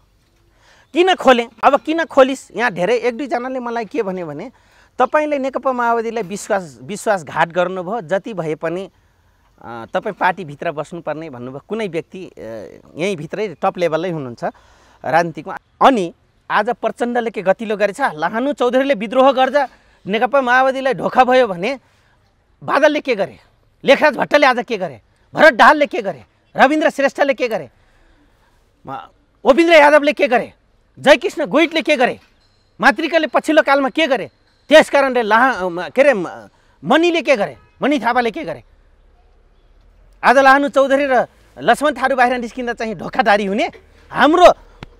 किन खोलेँ? अब किन खोलिस्? यहाँ धेरै 1-2 जनाले मलाई के भन्यो भने तपाईँले नेकपा माओवादीलाई विश्वासघात गर्नुभयो, जति भए पनि तपाईँ पार्टीभित्र बस्नुपर्ने भन्नुभयो कुनै व्यक्ति यहीँभित्रै टप लेभलमै हुनुहुन्छ राजनीतिकमा। अनि आज प्रचण्डले के गतिलो गरेछ, लाहानु चौधरीले विद्रोह गर्छ नेकपा माओवादीलाई धोका भयो भने बादलले के गरे, लेखराज भट्टले आज के गरे, भरत दाहालले के गरे, रविन्द्र श्रेष्ठले के गरे, ओपिन्द्र यादवले के गरे, जयकृष्ण गोइटले के गरे, मातृकाले पछिल्लो कालमा के गरे, त्यस कारणले के अरे मणिले के गरे, मणि थापाले के गरे। आज लाहानु चौधरी र लक्ष्मण थारू बाहिर निस्किँदा चाहिँ धोखाधारी हुने, हाम्रो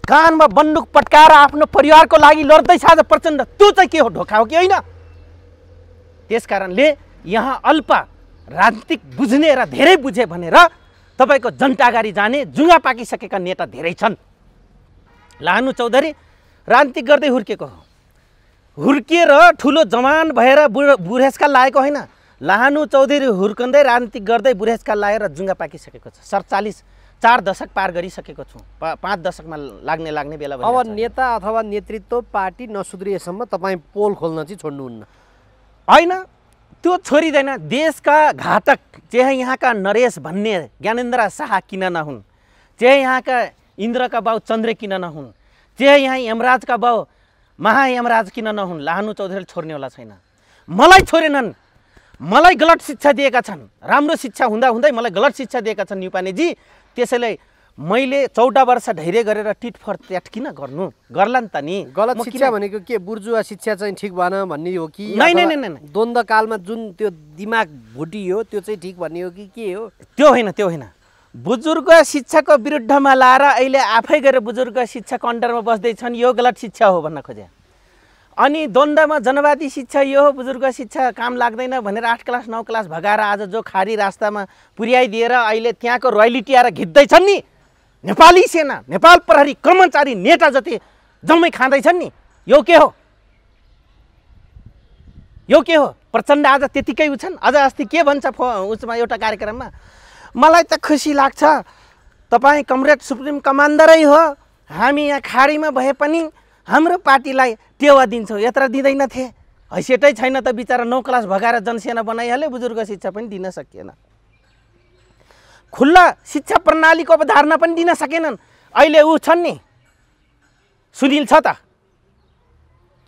कानमा बन्दुक पट्काएर आफ्नो परिवारको लागि लड्दैछ आज प्रचण्ड, त्यो चाहिँ के हो, धोका हो कि होइन? त्यस कारणले यहाँ अल्प राजनीतिक बुझ्ने र धेरै बुझे भनेर तपाईँको जनता अगाडि जाने जुङ्गा पाकिसकेका नेता धेरै छन्। लाहानु चौधरी राजनीतिक गर्दै हुर्केको हो, हुर्किएर ठुलो जवान भएर बुढेसकाल लागेको होइन। लाहानु चौधरी हुर्कँदै राजनीतिक गर्दै बुढेसकाल लागेर जुङ्गा पाकिसकेको छ। 4 दशक पार गरिसकेको छु, 5 दशकमा लाग्ने बेला अब नेता अथवा नेतृत्व पार्टी नसुध्रिएसम्म तपाईँ पोल खोल्न चाहिँ छोड्नुहुन्न? होइन, त्यो छोडिँदैन। देशका घातक चाहे यहाँका नरेश भन्ने ज्ञानेन्द्र शाह किन नहुन्, चाहे यहाँका इन्द्रका बाउ चन्द्र किन नहुन्, चाहे यहाँ यमराजका बाउ महायमराज किन नहुन्, लाहानु चौधरीले छोड्नेवाला छैन। मलाई छोडेनन्, मलाई गलत शिक्षा दिएका छन्, राम्रो शिक्षा हुँदा हुँदै मलाई गलत शिक्षा दिएका छन् न्युपानेजी। त्यसैले मैले 14 वर्ष धैर्य गरेर टिट फर ट्याट किन गर्ला नि त नि। गलत शिक्षा भनेको के, बुर्जुवा शिक्षा चाहिँ ठिक भएन भन्ने हो कि नै द्वन्द्व कालमा जुन त्यो दिमाग भुटियो त्यो चाहिँ ठिक भन्ने हो कि के हो? त्यो होइन। बुजुर्ग शिक्षाको विरुद्धमा लाएर अहिले आफै गएर बुजुर्ग शिक्षाको अन्डरमा बस्दैछन्, यो गलत शिक्षा हो भन्न खोजे। अनि द्वन्द्वमा जनवादी शिक्षा यो हो, बुजुर्ग शिक्षा काम लाग्दैन भनेर 8 क्लास 9 क्लास भगाएर आज जो खाडी रास्तामा पुर्याइदिएर अहिले त्यहाँको रोयल्टी आएर घिच्दैछन् नि, नेपाली सेना, नेपाल प्रहरी कर्मचारी नेता जति जम्मै खाँदैछन् नि, यो के हो? यो के हो? प्रचण्ड आज त्यतिकै उछन्। अझ अस्ति के भन्छ उसमा एउटा कार्यक्रममा, मलाई त खुसी लाग्छ तपाईँ कमरेड सुप्रिम कमान्डरै हो, हामी यहाँ खाडीमा भए पनि हाम्रो पार्टीलाई टेवा दिन्छौँ, यत्र दिँदैनथे, हैसियतै छैन त बिचरा 9 क्लास भगाएर जनसेना बनाइहाल्यो, बुजुर्ग शिक्षा पनि दिन सकिएन, खुल्ला शिक्षा प्रणालीको अवधारणा पनि दिन सकेनन्। अहिले ऊ छन् नि सुनिल छ त,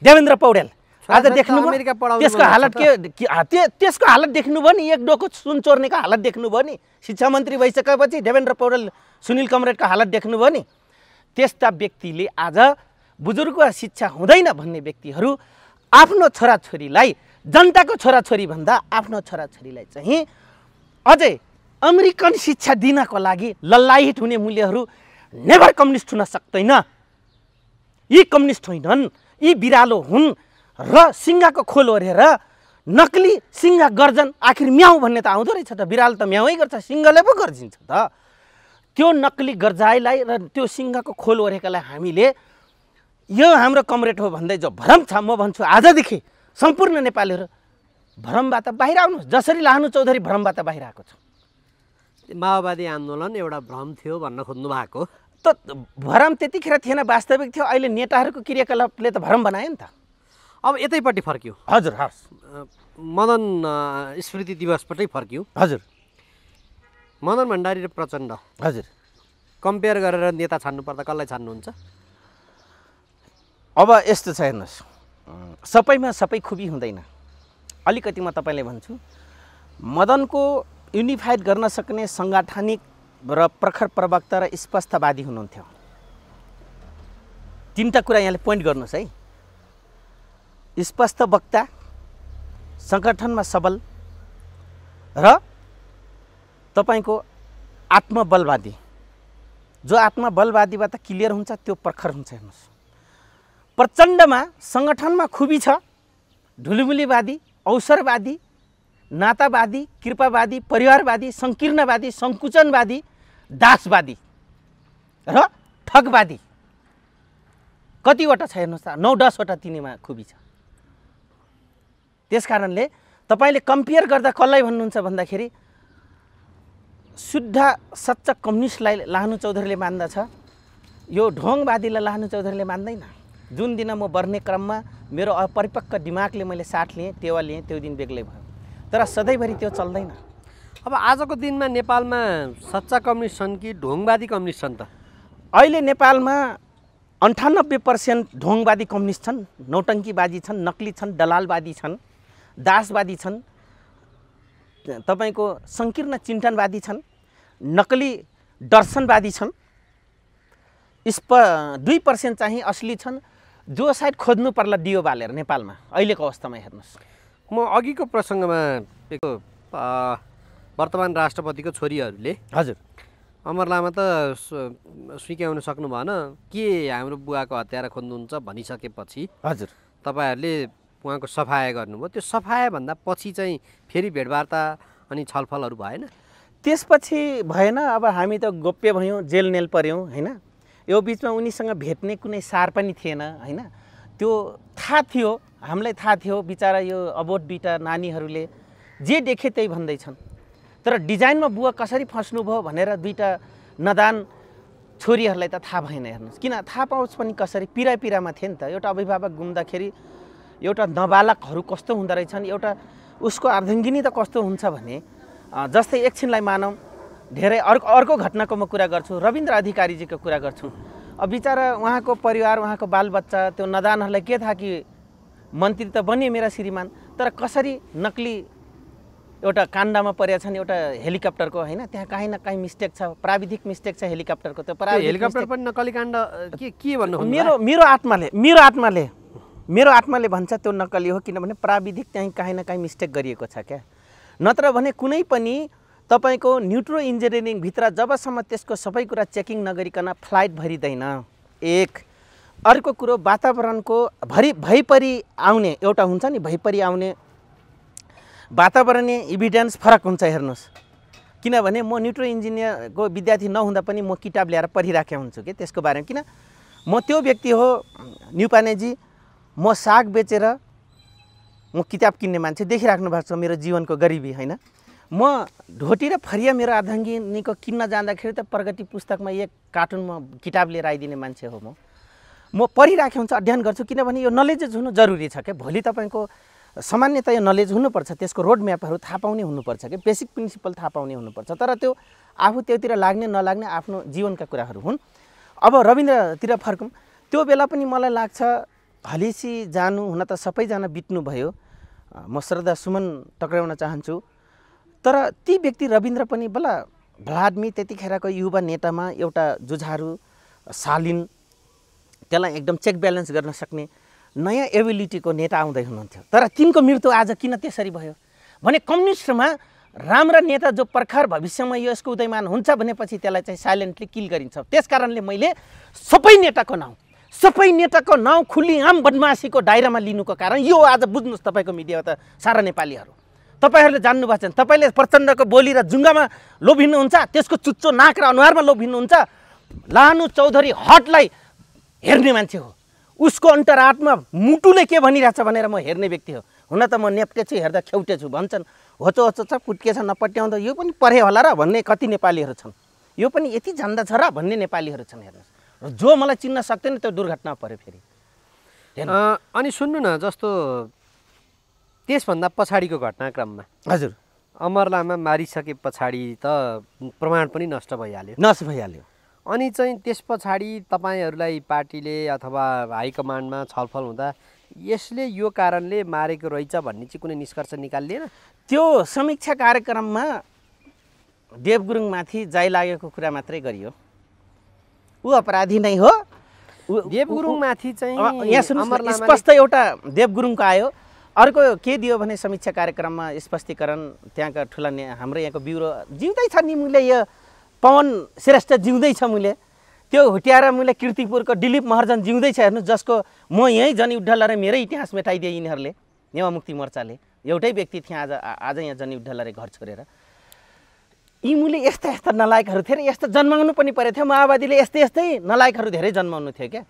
देवेन्द्र पौडेल, आज देख्नुभयो त्यसको हालत के, त्यसको हालत देख्नुभयो नि, एक डोको सुन चोर्नेको हालत देख्नुभयो नि, शिक्षा मन्त्री भइसकेपछि देवेन्द्र पौडेल सुनिल कमरेडको हालत देख्नुभयो नि। त्यस्ता व्यक्तिले आज बुजुर्ग शिक्षा हुँदैन भन्ने व्यक्तिहरू आफ्नो छोराछोरीलाई, जनताको छोराछोरी भन्दा आफ्नो छोराछोरीलाई चाहिँ अझै अमेरिकन शिक्षा दिनको लागि लल्लाहित हुने मूल्यहरू नेभर कम्युनिस्ट हुन सक्दैन। यी कम्युनिस्ट होइनन्, यी बिरालो हुन् र सिङ्गाको खोल ओरेर नक्कली सिङ्गा गर्जन, आखिर म्याउ भन्ने त आउँदो रहेछ त, बिरालो त म्याउै गर्छ, सिङ्गले पो गर्जिन्छ त। त्यो नक्कली गर्जाइलाई र त्यो सिङ्गाको खोल ओरेकालाई हामीले यो हाम्रो कमरेड हो भन्दै जो भ्रम छ, म भन्छु आजदेखि सम्पूर्ण नेपालीहरू भ्रमबाट बाहिर आउनुहोस्, जसरी लाहानु चौधरी भ्रमबाट बाहिर आएको छ। माओवादी आन्दोलन एउटा भ्रम थियो भन्न खोज्नु भएको? त भ्रम त्यतिखेर थिएन, वास्तविक थियो। अहिले नेताहरूको क्रियाकलापले त भ्रम बनायो नि त। अब यतैपट्टि फर्क्यो। हजुर, हस्, मदन स्मृति दिवसपट्टि फर्क्यो। हजुर, मदन भण्डारी र प्रचण्ड हजुर कम्पेयर गरेर नेता छान्नु पर्दा कसलाई छान्नुहुन्छ? अब यस्तो छ हेर्नुहोस्, सबैमा सबै खुबी हुँदैन। अलिकति म तपाईँलाई भन्छु, मदनको युनिफाइड गर्न सक्ने साङ्गठनिक र प्रखर प्रवक्ता र स्पष्टवादी हुनुहुन्थ्यो। 3टा कुरा यहाँले पोइन्ट गर्नुहोस् है। स्पष्ट वक्ता, सङ्गठनमा सबल र तपाईँको आत्मबलवादी। जो आत्मबलवादीबाट क्लियर हुन्छ त्यो प्रखर हुन्छ। हेर्नुहोस्, प्रचण्डमा सङ्गठनमा खुबी छ, ढुलमुलीवादी, अवसरवादी, नातावादी, कृपावादी, परिवारवादी, सङ्कीर्णवादी, सङ्कुचनवादी, दासवादी र ठगवादी। कतिवटा छ हेर्नुहोस् त, 9-10 वटा तिनीमा खुबी छ। त्यस कारणले तपाईँले कम्पेयर गर्दा कसलाई भन्नुहुन्छ भन्दाखेरि शुद्ध सच्चा कम्युनिस्टलाई लाहानु चौधरीले मान्दछ, यो ढोङवादीलाई लाहानु चौधरीले मान्दैन। जुन दिन म बढ्ने क्रममा मेरो अपरिपक्व दिमागले मैले साथ लिएँ, टेवा लिएँ, त्यो दिन बेग्लै भयो, तर सधैँभरि त्यो चल्दैन। अब अब आजको दिनमा नेपालमा सच्चा कम्युनिस्ट छन् कि ढोङवादी कम्युनिस्ट छन् त? अहिले नेपालमा 98% ढोङवादी कम्युनिस्ट छन्, नौटङ्कीवादी छन्, नक्ली छन्, दलालवादी छन्, दासवादी छन्, तपाईँको सङ्कीर्ण चिन्तनवादी छन्, नकली दर्शनवादी छन्। 2% चाहिँ असली छन्, जो सायद खोज्नु पर्ला दियो बालेर नेपालमा अहिलेको अवस्थामा। हेर्नुहोस्, म अघिको प्रसङ्गमा वर्तमान राष्ट्रपतिको छोरीहरूले हजुर अमर लामा त स्वीकाउन सक्नु भएन, के हाम्रो बुवाको हत्यारा खोज्नुहुन्छ भनिसकेपछि हजुर तपाईँहरूले उहाँको सफाया गर्नुभयो। त्यो सफायाभन्दा पछि चाहिँ फेरि भेटवार्ता अनि छलफलहरू भएन? त्यसपछि भएन। अब हामी त गोप्य भयौँ, जेल नेल पर्यौँ होइन। यो बिचमा उनीसँग भेट्ने कुनै सार पनि थिएन होइन। त्यो थाहा थियो, हामीलाई थाहा थियो बिचरा यो अबोध दुईटा नानीहरूले जे देखे त्यही भन्दैछन्। तर डिजाइनमा बुवा कसरी फस्नुभयो भनेर दुईटा नदान छोरीहरूलाई त थाहा भएन। हेर्नुहोस्, किन थाहा पाओस् पनि कसरी, पिरामा थिए नि त। एउटा अभिभावक गुम्दाखेरि एउटा नाबालकहरू कस्तो हुँदो रहेछन्, एउटा उसको अर्धाङ्गिनी त कस्तो हुन्छ भने, जस्तै एकछिनलाई मानौँ, धेरै अर्को घटनाको म कुरा गर्छु, रविन्द्र अधिकारीजीको कुरा गर्छु। अब बिचरा उहाँको परिवार, उहाँको बालबच्चा, त्यो नदानहरूलाई के थाहा कि मन्त्री त बनिए मेरा श्रीमान, तर कसरी नक्ली एउटा काण्डमा परेका छन्, एउटा हेलिकप्टरको होइन। त्यहाँ काहीँ न काहीँ मिस्टेक छ, प्राविधिक मिस्टेक छ हेलिकप्टरको। त्यो हेलिकप्टर पनि नक्कली काण्ड के भन्नु? मेरो आत्माले भन्छ त्यो नक्कली हो, किनभने प्राविधिक चाहिँ काहीँ न काहीँ मिस्टेक गरिएको छ क्या। नत्र भने कुनै पनि तपाईँको न्युट्रो इन्जिनियरिङभित्र जबसम्म त्यसको सबै कुरा चेकिङ नगरिकन फ्लाइट भरिँदैन। एक अर्को कुरो, वातावरणको भइपरि आउने एउटा हुन्छ नि, भइपरि आउने वातावरणीय इभिडेन्स फरक हुन्छ। हेर्नुहोस्, किनभने म न्युट्रो इन्जिनियरको विद्यार्थी नहुँदा पनि म किताब ल्याएर पढिराखेको हुन्छु कि त्यसको बारेमा। किन म त्यो व्यक्ति हो न्युपानेजी, म साग बेचेर म किताब किन्ने मान्छे, देखिराख्नु भएको छ मेरो जीवनको गरिबी होइन। म ढोटी र फरिया मेरो अर्धाङ्गिनीको किन्न जाँदाखेरि त प्रगति पुस्तकमा एक कार्टुनमा किताब लिएर आइदिने मान्छे हो। म पढिराखेको हुन्छु, अध्ययन गर्छु, किनभने यो नलेज हुनु जरुरी छ क्या। भोलि तपाईँको सामान्यतया यो नलेज हुनुपर्छ, त्यसको रोड म्यापहरू थाहा पाउने हुनुपर्छ कि, बेसिक प्रिन्सिपल थाहा पाउने हुनुपर्छ। तर त्यो आफू त्योतिर लाग्ने नलाग्ने आफ्नो जीवनका कुराहरू हुन्। अब रविन्द्रतिर फर्कौँ, त्यो बेला पनि मलाई लाग्छ हलिसी जानु हुन त सबैजना बित्नुभयो, म श्रद्धा सुमन टक्राउन चाहन्छु। तर ती व्यक्ति रविन्द्र पनि भलादमी त्यतिखेरको युवा नेतामा एउटा जुझारु, शालीन, त्यसलाई एकदम चेक ब्यालेन्स गर्न सक्ने नयाँ एबिलिटीको नेता आउँदै हुनुहुन्थ्यो। तर तिनको मृत्यु आज किन त्यसरी भयो भने कम्युनिस्टमा राम्रा नेता जो पर्खर भविष्यमा यसको उदयमान हुन्छ भनेपछि त्यसलाई चाहिँ साइलेन्टली किल गरिन्छ। त्यसकारणले मैले सबै नेताको नाउँ खुल्लीआम बदमासीको दायरामा लिनुको कारण यो आज बुझ्नुहोस्। तपाईँको मिडिया त सारा नेपालीहरू तपाईँहरूले जान्नुभएको छ। तपाईँले प्रचण्डको बोली र जुङ्गामा लोभिनुहुन्छ, त्यसको चुच्चो नाक र अनुहारमा लोभिनुहुन्छ। लानु चौधरी हटलाई हेर्ने मान्छे हो, उसको अन्तरात्मा मुटुले के भनिरहेछ भनेर म हेर्ने व्यक्ति हो। हुन त म नेप्टे छु, हेर्दा खेउटे छु भन्छन्, होचो छ, कुट्के छ, नपट्याउँदा यो पनि परे होला र भन्ने कति नेपालीहरू छन्। यो पनि यति जान्दछ र भन्ने नेपालीहरू छन्। हेर्नुहोस्, जो मलाई चिन्न सक्दैन त्यो दुर्घटना पर्यो फेरि। अनि सुन्नु न, जस्तो त्यसभन्दा पछाडिको घटनाक्रममा हजुर अमर लामा मारिसके पछाडि त प्रमाण पनि नष्ट भइहाल्यो। अनि चाहिँ त्यस पछाडि तपाईँहरूलाई पार्टीले अथवा हाइकमान्डमा छलफल हुँदा यसले यो कारणले मारेको रहेछ भन्ने चाहिँ कुनै निष्कर्ष निकालिएन? त्यो समीक्षा कार्यक्रममा देव गुरुङमाथि जाइ लागेको कुरा मात्रै गरियो। ऊ अपराधी नै हो। देव गुरुङमाथि चाहिँ यहाँ सुन्नुहोस्, स्पष्ट एउटा देव गुरुङको आयो। अर्को के दियो भने समीक्षा कार्यक्रममा स्पष्टीकरण, त्यहाँका ठुला हाम्रो यहाँको ब्युरो जिउँदै छ नि, मैले यो पवन श्रेष्ठ जिउँदै छ, मैले त्यो हुट्याएर मैले कीर्तिपुरको दिलीप महर्जन जिउँदै छ। हेर्नु, जसको म यहीँ जनयुद्ध लरे मेरै इतिहास मेटाइदिए यिनीहरूले, नेवा मुक्ति मोर्चाले। एउटै व्यक्ति थिए आज यहाँ जनयुद्ध लरे घर छोडेर। यी मुले यस्ता नलायकहरू थिए र यस्तो जन्माउनु पनि परेको थियो। माओवादीले यस्तै नलायकहरू धेरै जन्माउनु थियो क्या।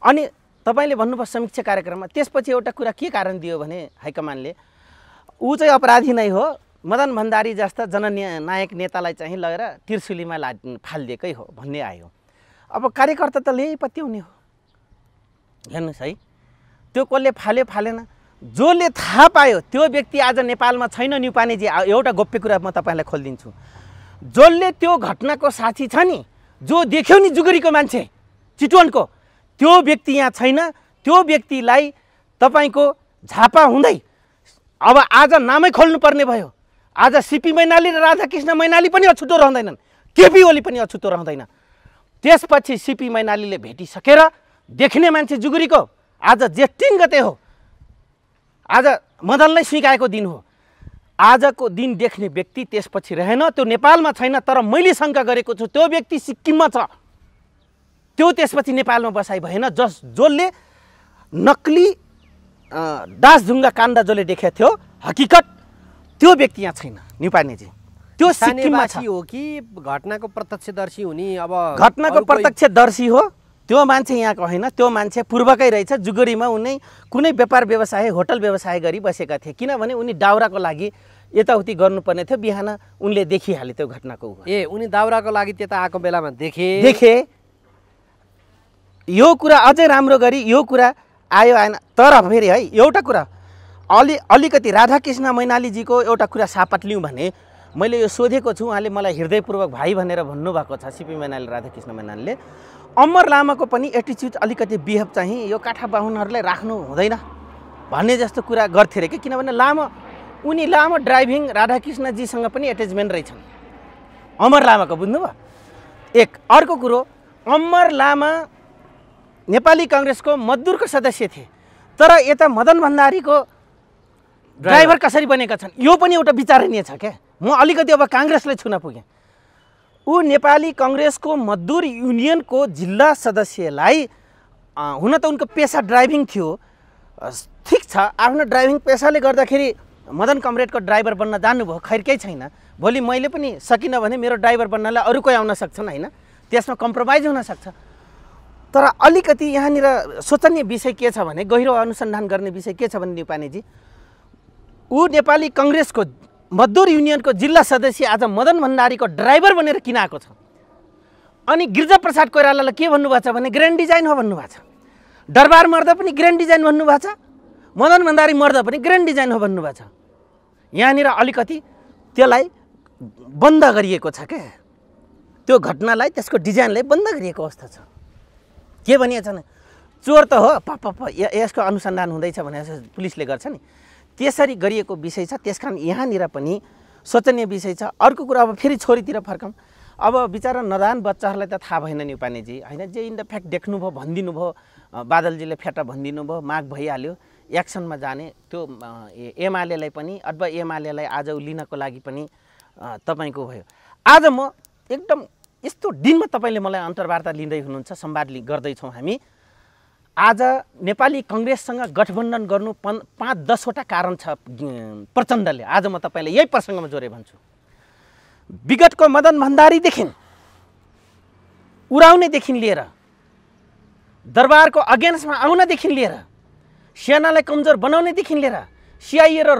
अनि तपाईँले भन्नुभयो समीक्षा कार्यक्रममा, त्यसपछि एउटा कुरा के कारण दियो भने हाइकमान्डले ऊ चाहिँ अपराधी नै हो, मदन भण्डारी जस्ता जननायक नेतालाई चाहिँ लगेर त्रिशुलीमा फालिदिएकै हो भन्ने आयो। अब कार्यकर्ता त ल्याइ पत्याउने हो। हेर्नुहोस् है, त्यो कसले फाल्यो फालेन, जसले थाहा पायो त्यो व्यक्ति आज नेपालमा छैन। न्युपानेजी एउटा गोप्य कुरा म तपाईँलाई खोलिदिन्छु। जसले त्यो घटनाको साथी छ नि, जो देख्यो नि जुगुरीको मान्छे चितवनको, त्यो व्यक्ति यहाँ छैन। त्यो व्यक्तिलाई तपाईँको झापा हुँदै अब आज नामै खोल्नुपर्ने भयो। आज सिपी मैनाली र राधाकृष्ण मैनाली पनि अछुतो रहँदैनन्, केपी ओली पनि अछुतो रहँदैन। त्यसपछि सिपी मैनालीले भेटिसकेर देख्ने मान्छे जुगुरीको आज जेठ 3 गते हो, आज मदनलाई स्वीकारेको दिन हो। आजको दिन देख्ने व्यक्ति त्यसपछि रहेन, त्यो नेपालमा छैन। तर मैले शङ्का गरेको छु त्यो व्यक्ति सिक्किममा छ, त्यो त्यसपछि नेपालमा बसाइ भएन। जसले नक्ली दासढुङ्गा काण्ड जसले देखेको थियो हकिकत, त्यो व्यक्ति यहाँ छैन। न्युपानेजी त्यो सिक्किममा हो कि घटनाको प्रत्यक्षदर्शी हुने? अब घटनाको प्रत्यक्षदर्शी हो त्यो मान्छे यहाँको होइन, त्यो मान्छे पूर्वकै रहेछ। जुगुरीमा उनी कुनै व्यापार व्यवसाय होटल व्यवसाय गरी बसेका थिए, किनभने उनी दाउराको लागि यताउति गर्नुपर्ने थियो। बिहान उनले देखिहाले त्यो घटनाको। उनी दाउराको लागि त्यता आएको बेलामा देखे। यो कुरा अझै राम्रो गरी यो कुरा आयो आएन। तर फेरि है एउटा कुरा अलिकति राधाकृष्ण मैनालीजीको एउटा कुरा सापट लिउँ भने, मैले यो सोधेको छु, उहाँले मलाई हृदयपूर्वक भाइ भनेर भन्नुभएको छ सिपी मैनाली राधाकृष्ण मैनालीले। अमर लामाको पनि एटिच्युड अलिकति बिहेभ चाहिँ यो काठा बाहुनहरूलाई राख्नु हुँदैन भन्ने जस्तो कुरा गर्थे अरे कि। किनभने उनी लामो ड्राइभिङ राधाकृष्णजीसँग पनि एट्याचमेन्ट रहेछन् अमर लामाको, बुझ्नुभयो? एक अर्को कुरो, अमर लामा नेपाली काङ्ग्रेसको मजदुरको सदस्य थिए, तर यता मदन भण्डारीको ड्राइभर कसरी बनेका छन् यो पनि एउटा विचारणीय छ क्या। म अलिकति अब काङ्ग्रेसलाई छुन पुगेँ। ऊ नेपाली काङ्ग्रेसको मजदुर युनियनको जिल्ला सदस्यलाई हुन त उनको पेसा ड्राइभिङ थियो, ठिक छ, आफ्नो ड्राइभिङ पेसाले गर्दाखेरि मदन कमरेडको ड्राइभर बन्न जानुभयो, खैर केही छैन। भोलि मैले पनि सकिनँ भने मेरो ड्राइभर बन्नलाई अरू कोही आउन सक्छन् होइन, त्यसमा कम्प्रोमाइज हुनसक्छ। तर अलिकति यहाँनिर सोचनीय विषय के छ भने, गहिरो अनुसन्धान गर्ने विषय के छ भने न्युपानेजी, ऊ नेपाली काङ्ग्रेसको मजदुर युनियनको जिल्ला सदस्य आज मदन भण्डारीको ड्राइभर बनेर किन आएको छ? अनि गिरिजाप्रसाद कोइरालालाई के भन्नुभएको छ भने ग्रान्ड डिजाइन हो भन्नुभएको छ। दरबार मर्दा पनि ग्रान्ड डिजाइन भन्नुभएको छ, मदन भण्डारी मर्दा पनि ग्रान्ड डिजाइन हो भन्नुभएको छ। यहाँनिर अलिकति त्यसलाई बन्द गरिएको छ क्या, त्यो घटनालाई त्यसको डिजाइनलाई बन्द गरिएको अवस्था छ। के भनिएको छ भने चोर त हो यसको अनुसन्धान हुँदैछ भने पुलिसले गर्छ नि, त्यसरी गरिएको विषय छ। त्यसकारण यहाँनिर पनि सोचनीय विषय छ। अर्को कुरा, अब फेरि छोरीतिर फर्कौँ। अब बिचारा नदान बच्चाहरूलाई त थाहा भएन न्युपानेजी होइन, जे इन द फ्याक्ट देख्नुभयो, भनिदिनु भयो, बादलजीले फ्याटा भनिदिनु भयो, माग भइहाल्यो, एक्सनमा जाने। त्यो एमालेलाई पनि अथवा एमालेलाई आज लिनको लागि पनि तपाईँको भयो। आज म एकदम यस्तो दिनमा तपाईँले मलाई अन्तर्वार्ता लिँदै हुनुहुन्छ, संवाद गर्दैछौँ हामी। आज नेपाली काङ्ग्रेससँग गठबन्धन गर्नु 5-10वटा कारण छ प्रचण्डले। आज म तपाईँलाई यही प्रसङ्गमा जोडेर भन्छु। विगतको मदन भण्डारीदेखि उडाउनेदेखि लिएर, दरबारको अगेन्स्टमा आउनदेखि लिएर, सेनालाई कमजोर बनाउनेदेखि लिएर, सिआइए र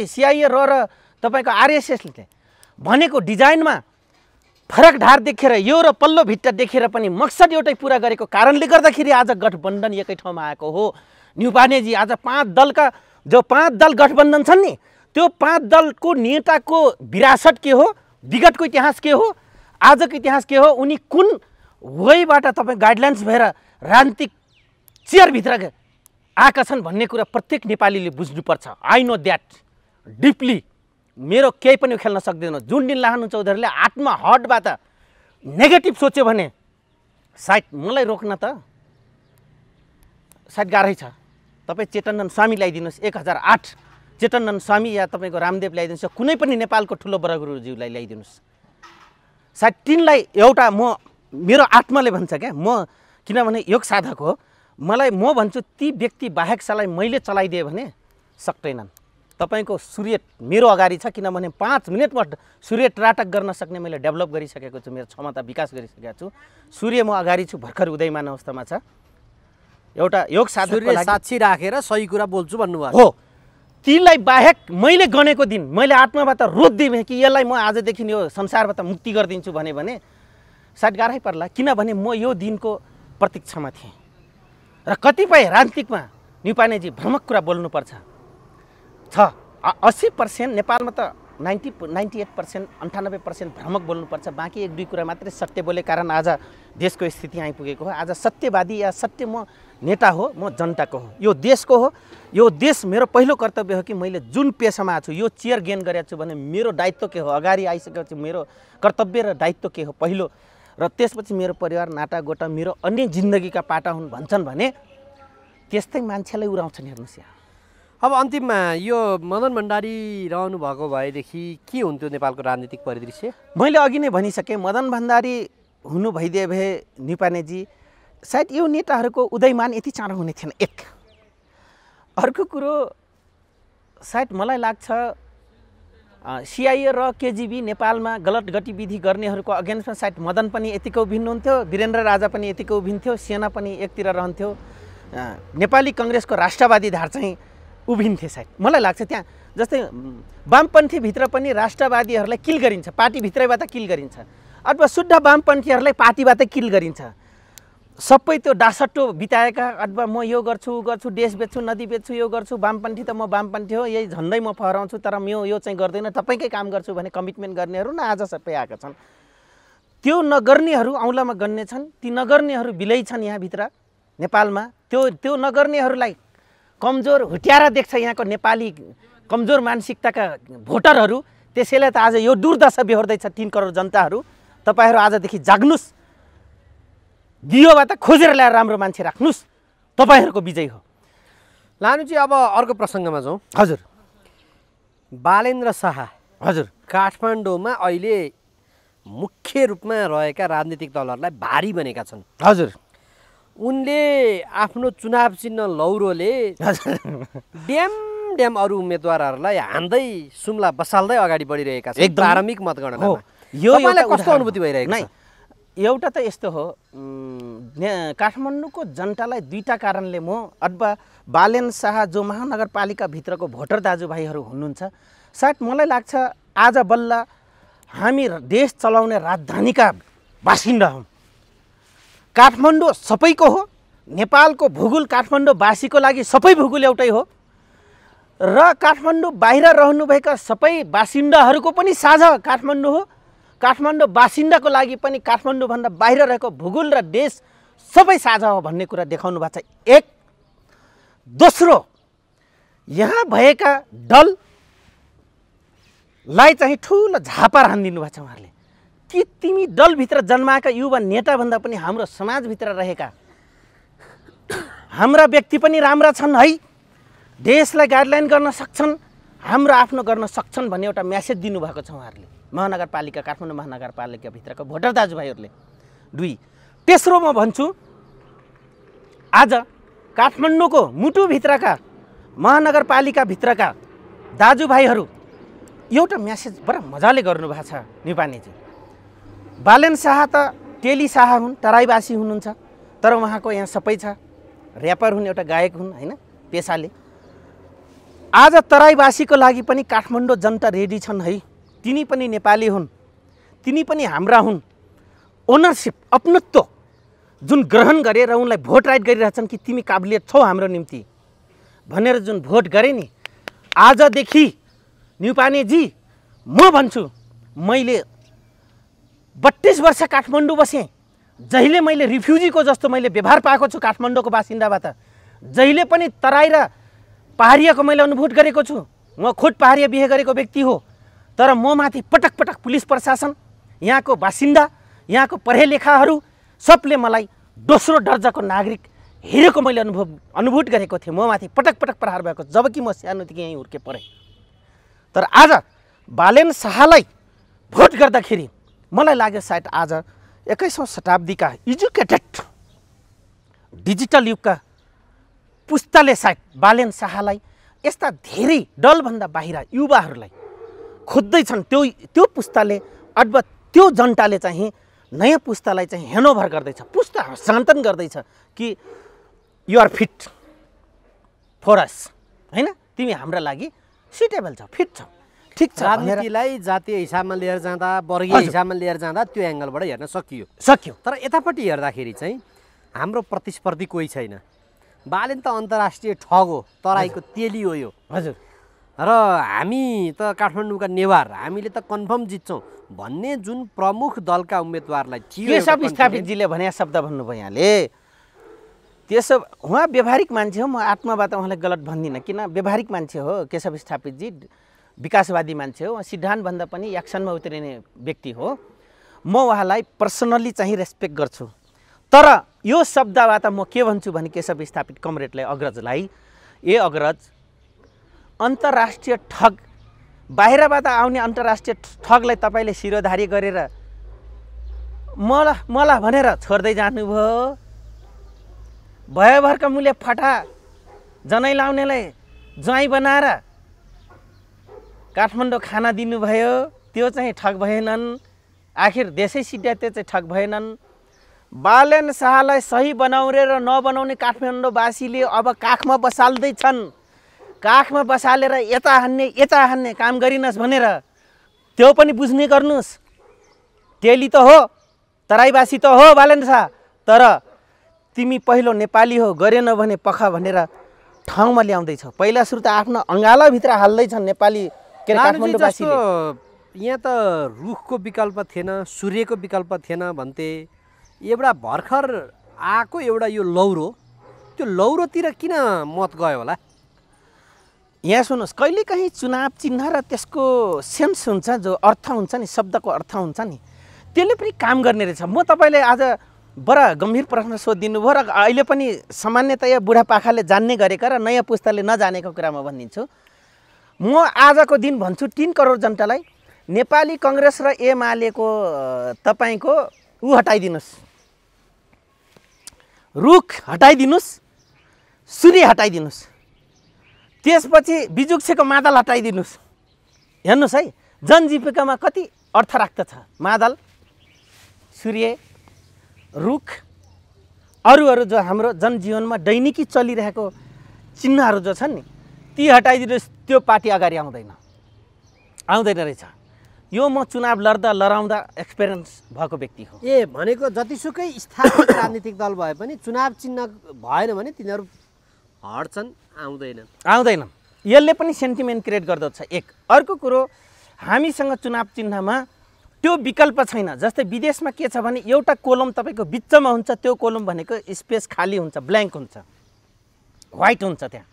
सिआइए र तपाईँको आरएसएसले भनेको डिजाइनमा फरक धार देखेर यो र पल्लो भित्ता देखेर पनि मकसद एउटै पुरा गरेको कारणले गर्दाखेरि आज गठबन्धन एकै ठाउँमा आएको हो। न्युपानेजी आज 5 दलका जो 5 दल गठबन्धन छन् नि, त्यो 5 दलको नेताको विरासत के हो, विगतको इतिहास के हो, आजको इतिहास के हो, उनी कुन वेबाट तपाईँ गाइडलाइन्स भएर राजनीतिक चेयरभित्र आएका छन् भन्ने कुरा प्रत्येक नेपालीले बुझ्नुपर्छ। I know that deeply. मेरो केही पनि खेल्न सक्दैन। जुन दिन लाहानु चौधरीले आत्मा हटबाट नेगेटिभ सोच्यो भने सायद मलाई रोक्न त सायद गाह्रै छ। तपाईँ चेतननन्द स्वामी ल्याइदिनुहोस्, 1008 चेतननन्द स्वामी या तपाईँको रामदेव ल्याइदिनुहोस्, कुनै पनि नेपालको ठुलो बडागुरुज्यूलाई ल्याइदिनुहोस्। सायद तिनलाई एउटा मेरो आत्माले भन्छ क्या, म किनभने योग साधक हो, मलाई म भन्छु ती व्यक्ति बाहेकसालाई मैले चलाइदिएँ भने सक्दैनन्। तपाईँको सूर्य मेरो अगाडि छ, किनभने 5 मिनटमा सूर्य ट्राटक गर्न सक्ने मैले डेभलप गरिसकेको छु, मेरो क्षमता विकास गरिसकेको छु। सूर्य म अगाडि छु, भर्खर उदयमान अवस्थामा छ। एउटा योग साधकको लागि साक्षी राखेर सही कुरा बोल्छु भन्नुभयो हो। तीलाई बाहेक मैले गनेको दिन मैले आत्माबाट रोज्दिएँ कि यसलाई म आजदेखि यो संसारबाट मुक्ति गरिदिन्छु भने सायद गाह्रै पर्ला, किनभने म यो दिनको प्रतीक्षामा थिएँ। र कतिपय राजनीतिकमा न्युपानेजी भ्रमक कुरा बोल्नुपर्छ छ 80% नेपालमा त 98% 98% भ्रमक बोल्नुपर्छ, बाँकी 1-2 कुरा मात्रै सत्य बोले कारण आज देशको स्थिति आइपुगेको हो। आज सत्यवादी या सत्य म नेता हो, म जनताको हो, यो देशको हो। यो देश मेरो पहिलो कर्तव्य हो कि मैले जुन पेसामा छु यो चेयर गेन गरेको छु भने मेरो दायित्व के हो, अगाडि आइसकेपछि मेरो कर्तव्य र दायित्व के हो पहिलो, र त्यसपछि मेरो परिवार नातागोता मेरो अन्य जिन्दगीका पाटा हुन् भन्छन् भने त्यस्तै मान्छेलाई उराउँछन्। हेर्नुहोस् यहाँ अब अन्तिममा यो मदन भण्डारी रहनु भएको भएदेखि के हुन्थ्यो नेपालको राजनीतिक परिदृश्य? मैले अघि नै भनिसकेँ, मदन भण्डारी हुनु भइदिए भए न्युपानेजी सायद यो नेताहरूको उदयमान यति चाँडो हुने थिएन। एक अर्को कुरो सायद मलाई लाग्छ सिआइए र केजिबी नेपालमा गलत गतिविधि गर्नेहरूको अगेन्स्टमा सायद मदन पनि यतिकै उभिन्नुहुन्थ्यो, वीरेन्द्र राजा पनि यतिकै उभिन्थ्यो, सेना पनि एकतिर रहन्थ्यो, नेपाली कङ्ग्रेसको राष्ट्रवादी धार चाहिँ उभिन्थे सायद। मलाई लाग्छ त्यहाँ जस्तै वामपन्थीभित्र पनि राष्ट्रवादीहरूलाई किल गरिन्छ, पार्टीभित्रैबाट किल गरिन्छ, अथवा शुद्ध वामपन्थीहरूलाई पार्टीबाटै किल गरिन्छ। सबै त्यो डासट्टो बिताएका अथवा म यो गर्छु ऊ गर्छु, देश बेच्छु नदी बेच्छु, यो गर्छु, वामपन्थी त म वामपन्थी हो, यही झन्डै म फहराउँछु तर म यो चाहिँ गर्दैन, तपाईँकै काम गर्छु भने कमिटमेन्ट गर्नेहरू न आज सबै आएका छन्। त्यो नगर्नेहरू औँलामा गन्ने छन्, ती नगर्नेहरू बिलै छन् यहाँभित्र नेपालमा। त्यो नगर्नेहरूलाई कमजोर हुट्याएर देख्छ यहाँको नेपाली कमजोर मानसिकताका भोटरहरू। त्यसैले त आज यो दुर्दशा बेहोर्दैछ 3 करोड जनताहरू। तपाईँहरू आजदेखि जाग्नुस्, दियोबाट खोजेर ल्याएर राम्रो मान्छे राख्नुस्, तपाईँहरूको विजय हो। लानुजी अब अर्को प्रसङ्गमा जाउँ। हजुर बालेन्द्र शाह हजुर काठमाडौँमा अहिले मुख्य रूपमा रहेका राजनीतिक दलहरूलाई भारी बनेका छन्। हजुर उनले आफ्नो चुनाव चिन्ह लौरोले ड्याम अरू उम्मेदवारहरूलाई हान्दै सुम्ला बसाल्दै अगाडि बढिरहेका छन् प्रारम्भिक मतगणनामा। यो कस्तो अनुभूति भइरहेको छ? एउटा त यस्तो हो, काठमाडौँको जनतालाई 2टा कारणले म अथवा बालेन्द्र शाह जो महानगरपालिकाभित्रको भोटर दाजुभाइहरू हुनुहुन्छ सायद मलाई लाग्छ आज बल्ल हामी देश चलाउने राजधानीका बासिन्दा हौँ। काठमाडौँ सबैको हो, नेपालको भूगोल काठमाडौँवासीको लागि सबै भूगोल एउटै हो र काठमाडौँ बाहिर रहनुभएका सबै बासिन्दाहरूको पनि साझा काठमाडौँ हो। काठमाडौँ बासिन्दाको लागि पनि काठमाडौँभन्दा बाहिर रहेको भूगोल र देश सबै साझा हो भन्ने कुरा देखाउनु भएको छ। एक दोस्रो, यहाँ भएका दललाई चाहिँ ठुलो झापा हानिदिनु भएको छ उहाँहरूले कि तिमी दलभित्र जन्माएका युवा नेताभन्दा पनि हाम्रो समाजभित्र रहेका हाम्रा व्यक्ति पनि राम्रा छन् है, देशलाई गाइडलाइन गर्न सक्छन्, हाम्रो आफ्नो गर्न सक्छन् भन्ने एउटा म्यासेज दिनुभएको छ उहाँहरूले महानगरपालिका काठमाडौँ महानगरपालिकाभित्रका भोटर दाजुभाइहरूले। 2 तेस्रो म भन्छु आज काठमाडौँको मुटुभित्रका महानगरपालिकाभित्रका दाजुभाइहरू एउटा म्यासेज बडा मजाले गर्नुभएको छ न्युपानेजी। बालेन्द्र शाह त तेली शाह हुन्, तराईवासी हुनुहुन्छ, तर उहाँको यहाँ सबै छ, ऱ्यापर हुन्, एउटा गायक हुन् होइन पेसाले। आज तराईवासीको लागि पनि काठमाडौँ जनता रेडी छन् है, तिनी पनि नेपाली हुन्, तिनी पनि हाम्रा हुन्। ओनरसिप अपनत्व जुन ग्रहण गरेर उनलाई भोट राइट गरिरहेछन् कि तिमी काबिलियत छौ हाम्रो निम्ति भनेर जुन भोट गरे नि, आजदेखि न्युपानेजी म भन्छु मैले 32 वर्ष काठमाडौँ बसेँ, जहिले मैले रिफ्युजीको जस्तो मैले व्यवहार पाएको छु काठमाडौँको बासिन्दाबाट, जहिले पनि तराई र पहाडियाको मैले अनुभूत गरेको छु। म खुद पहाडिया बिहे गरेको व्यक्ति हो, तर म माथि पटक पटक पुलिस प्रशासन, यहाँको बासिन्दा, यहाँको पढे लेखाहरू सबले मलाई दोस्रो दर्जाको नागरिक हेरेको मैले अनुभूत गरेको थिएँ। म माथि पटक पटक प्रहार भएको जबकि म सानोदेखि यहीँ हुर्के परेँ। तर आज बालेन्द्र शाहलाई भोट गर्दाखेरि मलाई लाग्यो सायद आज 21औं शताब्दीका एजुकेटेड डिजिटल युगका पुस्ताले सायद बालेन्द्र शाहलाई यस्ता धेरै दलभन्दा बाहिर युवाहरूलाई खोज्दैछन्। त्यो पुस्ताले अथवा त्यो जनताले चाहिँ नयाँ पुस्तालाई चाहिँ ह्यान्डओभर गर्दैछ, पुस्ता हस्तान्तरण गर्दैछ कि यु आर फिट फर अस, होइन तिमी हाम्रा लागि सुटेबल छौ, फिट छौ, ठिक छ। राजनीतिलाई जातीय हिसाबमा लिएर जाँदा, वर्गीय हिसाबमा लिएर जाँदा त्यो एङ्गलबाट हेर्न सक्यो। तर यतापट्टि हेर्दाखेरि चाहिँ हाम्रो प्रतिस्पर्धी कोही छैन, बालेन त अन्तर्राष्ट्रिय ठग हो, तराईको तेली हो यो। हजुर। र हामी त काठमाडौँका नेवार, हामीले त कन्फर्म जित्छौँ भन्ने जुन प्रमुख दलका उम्मेदवारलाई थियो, केशव स्थापितजीले भने शब्द भन्नुभयो यहाँले, त्यसो उहाँ व्यवहारिक मान्छे हो। म आत्माबाट उहाँलाई गलत भन्दिनँ, किन व्यवहारिक मान्छे हो केशव स्थापितजी, विकासवादी मान्छे हो, सिद्धान्तभन्दा पनि एक्सनमा उत्रिने व्यक्ति हो। म उहाँलाई पर्सनल्ली चाहिँ रेस्पेक्ट गर्छु। तर यो शब्दबाट म के भन्छु भने केशव स्थापित कमरेडलाई, अग्रजलाई, ए अग्रज, अन्तर्राष्ट्रिय ठग, बाहिरबाट आउने अन्तर्राष्ट्रिय ठगलाई तपाईँले शिरोधारी गरेर मलाई भनेर छोड्दै जानुभयो। भयभरका मूल्य फटा जनै लाउनेलाई ज्वाइँ बनाएर काठमाडौँ खाना दिनुभयो, त्यो चाहिँ ठग भएनन्। आखिर देशै सिद्ध्या त्यो चाहिँ ठग भएनन्। बालेन शाहलाई सही बनाउने र नबनाउने काठमाडौँवासीले अब काखमा बसाल्दैछन्। काखमा बसालेर यता हान्ने काम गरिनस् भनेर त्यो पनि बुझ्ने गर्नुहोस्। तेली त हो, तराईवासी त हो बालेन शाह, तर तिमी पहिलो नेपाली हो, गरेन भने पख भनेर ठाउँमा ल्याउँदैछौ। पहिला सुरु त आफ्नो अङ्गालाभित्र हाल्दैछन् नेपाली के काठमाडौँवासीले। यहाँ त रुखको विकल्प थिएन, सूर्यको विकल्प थिएन भन्थे। एउटा भर्खर आएको एउटा यो लौरो, त्यो लौरोतिर किन मत गयो होला? यहाँ सुन्नुहोस्, कहिलेकाहीँ चुनाव चिन्ह र त्यसको सेन्स हुन्छ, जो अर्थ हुन्छ नि, शब्दको अर्थ हुन्छ नि, त्यसले पनि काम गर्ने रहेछ। म तपाईँले आज बडा गम्भीर प्रश्न सोधिदिनु भयो र अहिले पनि सामान्यतया बुढापाकाले जान्ने गरेका र नयाँ पुस्ताले नजानेको कुरा म भनिदिन्छु। म आजको दिन भन्छु 3 करोड जनतालाई, नेपाली कङ्ग्रेस र एमालेको तपाईँको हटाइदिनुहोस्, रुख हटाइदिनुहोस्, सूर्य हटाइदिनुहोस्, त्यसपछि बिजुक्सेको मादल हटाइदिनुहोस्। हेर्नुहोस् है, जनजीविकामा कति अर्थ राख्दछ। मादल, सूर्य, रुख, अरू जो हाम्रो जनजीवनमा दैनिकी चलिरहेको चिन्हहरू जो छन् नि, ती हटाइदिनुहोस्। त्यो पार्टी अगाडि आउँदैन रहेछ। यो म चुनाव लडाउँदा एक्सपिरियन्स भएको व्यक्ति हो। ए भनेको जतिसुकै स्थापित राजनीतिक दल भए पनि चुनाव चिन्ह भएन भने तिनीहरू हट्छन्, आउँदैन। यसले पनि सेन्टिमेन्ट क्रिएट गर्दछ। एक अर्को कुरो, हामीसँग चुनाव चिन्हमा त्यो विकल्प छैन। जस्तै विदेशमा के छ भने एउटा कोलम तपाईँको बिचमा हुन्छ, त्यो कोलम भनेको स्पेस खाली हुन्छ, ब्ल्याङ्क हुन्छ, व्हाइट हुन्छ। त्यहाँ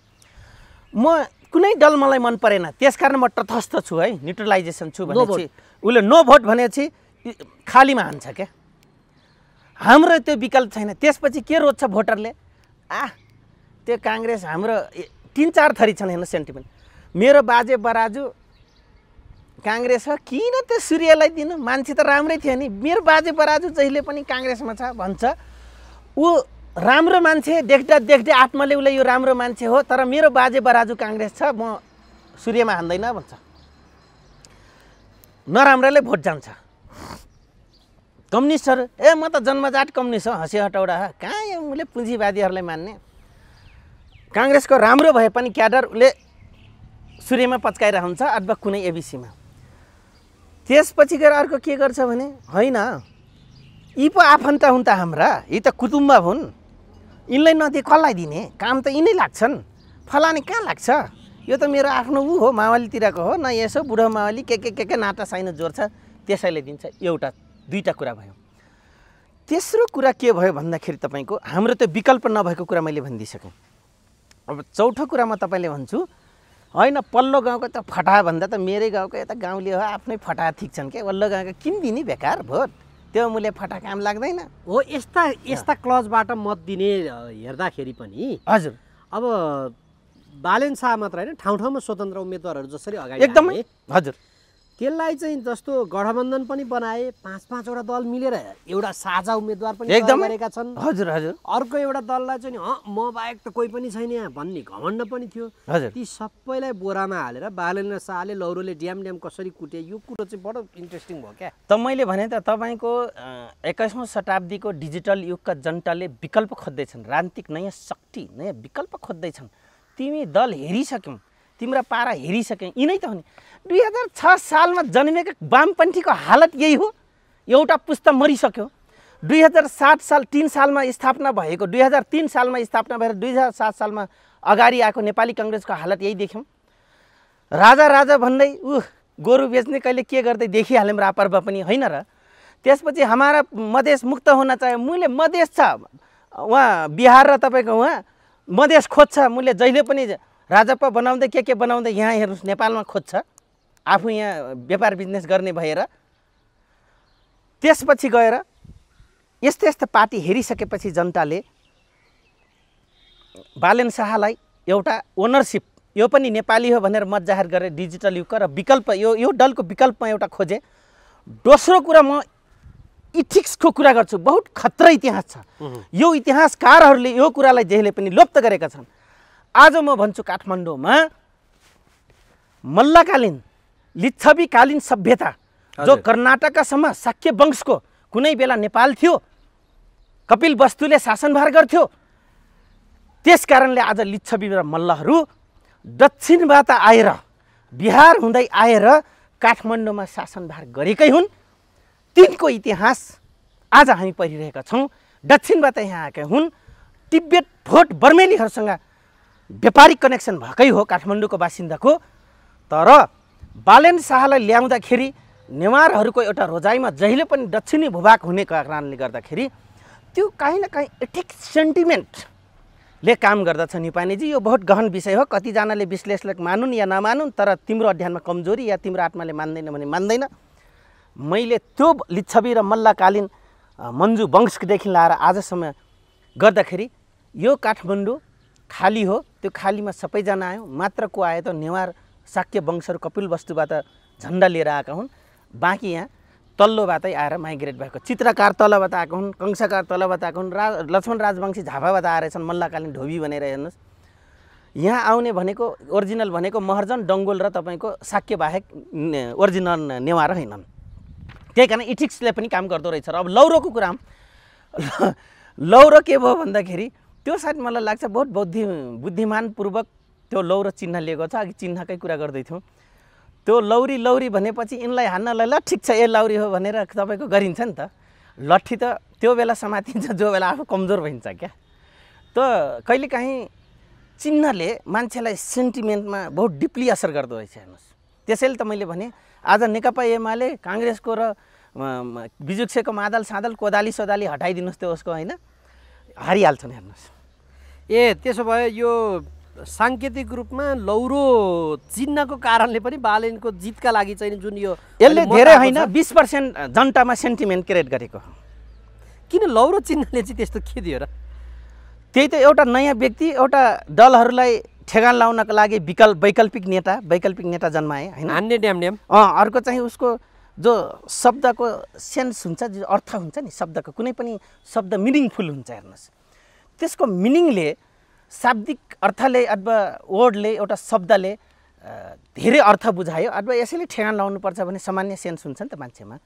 म कुनै दल मलाई मन परेन, त्यसकारण म तटस्थ छु है, न्युट्रलाइजेसन छु भनेपछि उसले नो भोट भनेपछि खालीमा हान्छ क्या। हाम्रो त्यो विकल्प छैन। त्यसपछि के रोज्छ भोटरले? त्यो काङ्ग्रेस हाम्रो 3-4 थरी छन्। हेर्नु सेन्टिमेन्ट, मेरो बाजे बराजु काङ्ग्रेस हो, किन त्यो सूर्यलाई दिनु? मान्छे त राम्रै थियो नि, मेरो बाजे बराजु जहिले पनि काङ्ग्रेसमा छ भन्छ। ऊ राम्रो मान्छे देख्दै आत्माले उसले यो राम्रो मान्छे हो, तर मेरो बाजे बराजु काङ्ग्रेस छ, म सूर्यमा हान्दैन भन्छ। नराम्रोले भोट जान्छ। कम्युनिस्टहरू, म त जन्मजात कम्युनिस्ट हो, हँसे हटौडा, कहाँ यो उसले पुँजीवादीहरूलाई मान्ने। काङ्ग्रेसको राम्रो भए पनि क्याडर उसले सूर्यमा पच्काइरहन्छ अथवा कुनै एबिसीमा। त्यसपछि गएर अर्को के गर्छ भने, होइन यी पो आफन्त हुन् त हाम्रा, यी त कुटुम्ब हुन्, यिनलाई नदिए कसलाई दिने? काम त यिनै लाग्छन्, फलाने कहाँ लाग्छ? यो त मेरो आफ्नो ऊ हो, मावलीतिरको हो न, यसो बुढो मावली के नाता साइनो जोड्छ, त्यसैले दिन्छ। एउटा 2टा कुरा भयो। तेस्रो कुरा के भयो भन्दाखेरि तपाईँको हाम्रो त्यो विकल्प नभएको कुरा मैले भनिदिइसकेँ। अब चौथो कुरा म तपाईँले भन्छु, होइन पल्लो गाउँको त फटा भन्दा त मेरै गाउँको यता गाउँले हो, आफ्नै फटा ठिक छन् क्या। वल्लो गाउँको किन दिने बेकार भोट? त्यो मूल्य फटा काम लाग्दैन हो। यस्ता क्लजबाट मत दिने हेर्दाखेरि पनि हजुर, अब बालेन शाह मात्र होइन, ठाउँमा स्वतन्त्र उम्मेदवारहरू जसरी अगाडि एकदमै हजुर, त्यसलाई चाहिँ जस्तो गठबन्धन पनि बनाए, 5-5वटा दल मिलेर एउटा साझा उम्मेदवार पनि गरेका छन्। हजुर हजुर। अर्को एउटा दललाई चाहिँ म बाहेक त कोही पनि छैन यहाँ भन्ने घमण्ड पनि थियो। हजुर, ती सबैलाई बोरामा हालेर बालेन शाहले लौरोले ड्याम कसरी कुटे, यो कुरो चाहिँ बडो इन्ट्रेस्टिङ भयो क्या। त मैले भने त तपाईँको 21औं शताब्दीको डिजिटल युगका जनताले विकल्प खोज्दैछन्, राजनीतिक नयाँ शक्ति, नयाँ विकल्प खोज्दैछन्। तिमी दल हेरिसक्यौ, तिम्रा पारा हेरिसक्यौ, यिनै त हो नि। 2006 सालमा जन्मेका वामपन्थीको हालत यही हो। एउटा पुस्ता मरिसक्यो, 2007 साल 3 सालमा स्थापना भएको 2003 सालमा स्थापना भएर 2007 सालमा अगाडि आएको नेपाली काङ्ग्रेसको हालत यही देख्यौँ। राजा भन्दै गोरु बेच्ने कहिले के गर्दै देखिहाल्यौँ रापरमा पनि होइन र। त्यसपछि हमारा मधेस मुक्त हुन चाहे मुले मधेस छ उहाँ बिहार र तपाईँको उहाँ मधेस खोज्छ मुले जहिले पनि राजपा बनाउँदै के बनाउँदै यहाँ हेर्नुहोस् नेपालमा खोज्छ आफू यहाँ व्यापार बिजनेस गर्ने भएर। त्यसपछि गएर यस्ता पार्टी हेरिसकेपछि जनताले बालेन शाहलाई एउटा ओनरसिप यो पनि नेपाली हो भनेर मत जाहेर गरेर डिजिटल युग र विकल्प यो दलको विकल्पमा एउटा खोजे। दोस्रो कुरा म इथिक्सको कुरा गर्छु। बहुत खतरा इतिहास छ। यो इतिहासकारहरूले यो कुरालाई जहिले पनि लोप त गरेका छन्। आज म भन्छु काठमाडौँमा मल्लकालीन लिच्छवीकालीन सभ्यता जो कर्नाटकसम्म शाक्य वंशको कुनै बेला नेपाल थियो, कपिल वस्तुले शासनभार गर्थ्यो। त्यस कारणले आज लिच्छवी र मल्लहरू दक्षिणबाट आएर बिहार हुँदै आएर काठमाडौँमा शासनभार गरेकै हुन्। तिनको इतिहास आज हामी पढिरहेका छौँ। दक्षिणबाट यहाँ आएका हुन्। तिब्बत भोट बर्मेलीहरूसँग व्यापारिक कनेक्सन भएकै हो काठमाडौँको बासिन्दाको। तर बालेन शाहलाई ल्याउँदाखेरि नेवारहरूको एउटा रोजाइमा जहिले पनि दक्षिणी भूभाग हुने कारणले गर्दाखेरि त्यो काहीँ न काहीँ एथिक्स सेन्टिमेन्टले काम गर्दछ। निपानेजी यो बहुत गहन विषय हो। कतिजनाले विश्लेषक मानुन् या नमानुन्, तर तिम्रो अध्ययनमा कमजोरी या तिम्रो आत्माले मान्दैन भने मान्दैन। मैले त्यो लिच्छवी र मल्लकालीन मन्जु वंशदेखि लाएर आजसम्म गर्दाखेरि यो काठमाडौँ खाली हो। त्यो खालीमा सबैजना आयो। मात्र को आयो त नेवार शाक्य वंशहरू कपिल वस्तुबाट झन्डा लिएर आएका हुन्। बाँकी यहाँ तल्लोबाटै आएर माइग्रेट भएको चित्रकार तलबाट आएको हुन्, कंसाकार तलबाट आएको हुन्, लक्ष्मण राजवंशी झापाबाट आएर छन् मल्लकालीन ढोबी भनेर हेर्नुहोस्। यहाँ आउने भनेको ओरिजिनल भनेको महर्जन डङ्गोल र तपाईँको शाक्य बाहेक ओरिजिनल नेवार होइनन्। त्यही कारण इथिक्सले पनि काम गर्दो रहेछ। र अब लौरोको कुरा लौरो के भयो भन्दाखेरि त्यो सायद मलाई लाग्छ बहुत बुद्धिमानपूर्वक त्यो लौरो चिन्ह लिएको छ। अघि चिन्हकै कुरा गर्दै थियौँ। त्यो लौरी भनेपछि यिनलाई हान्नलाई ल ठिक छ ए लौरी हो भनेर तपाईँको गरिन्छ नि त। लट्ठी त त्यो बेला समातिन्छ जो बेला आफू कमजोर भइन्छ क्या। त कहिलेकाहीँ चिन्हले मान्छेलाई सेन्टिमेन्टमा बहुत डिपली असर गर्दो रहेछ हेर्नुहोस्। त्यसैले त मैले भने आज नेकपा एमाले काङ्ग्रेसको र बिजुक्सेको मादल सादल कोदाली सोदाली हटाइदिनुहोस् त्यो उसको होइन हारिहाल्छन् हेर्नुहोस्। ए त्यसो भए यो साङ्केतिक रूपमा लौरो चिन्हको कारणले पनि बालेनको जितका लागि चाहिँ जुन यो यसले धेरै होइन 20% जनतामा सेन्टिमेन्ट क्रिएट गरेको। किन लौरो चिन्हले चाहिँ त्यस्तो के दियो र? त्यही त एउटा नयाँ व्यक्ति एउटा दलहरूलाई ठेगान लाउनको लागि वैकल्पिक नेता जन्माए होइन। हान्ने ड्याम अर्को चाहिँ उसको जो शब्दको सेन्स हुन्छ, जो अर्थ हुन्छ नि शब्दको, कुनै पनि शब्द मिनिङफुल हुन्छ हेर्नुहोस्। त्यसको मिनिङले शाब्दिक अर्थले अथवा वर्डले एउटा शब्दले धेरै अर्थ बुझायो अथवा यसैले ठेगान लाउनुपर्छ भने सामान्य सेन्स हुन्छ नि त मान्छेमा।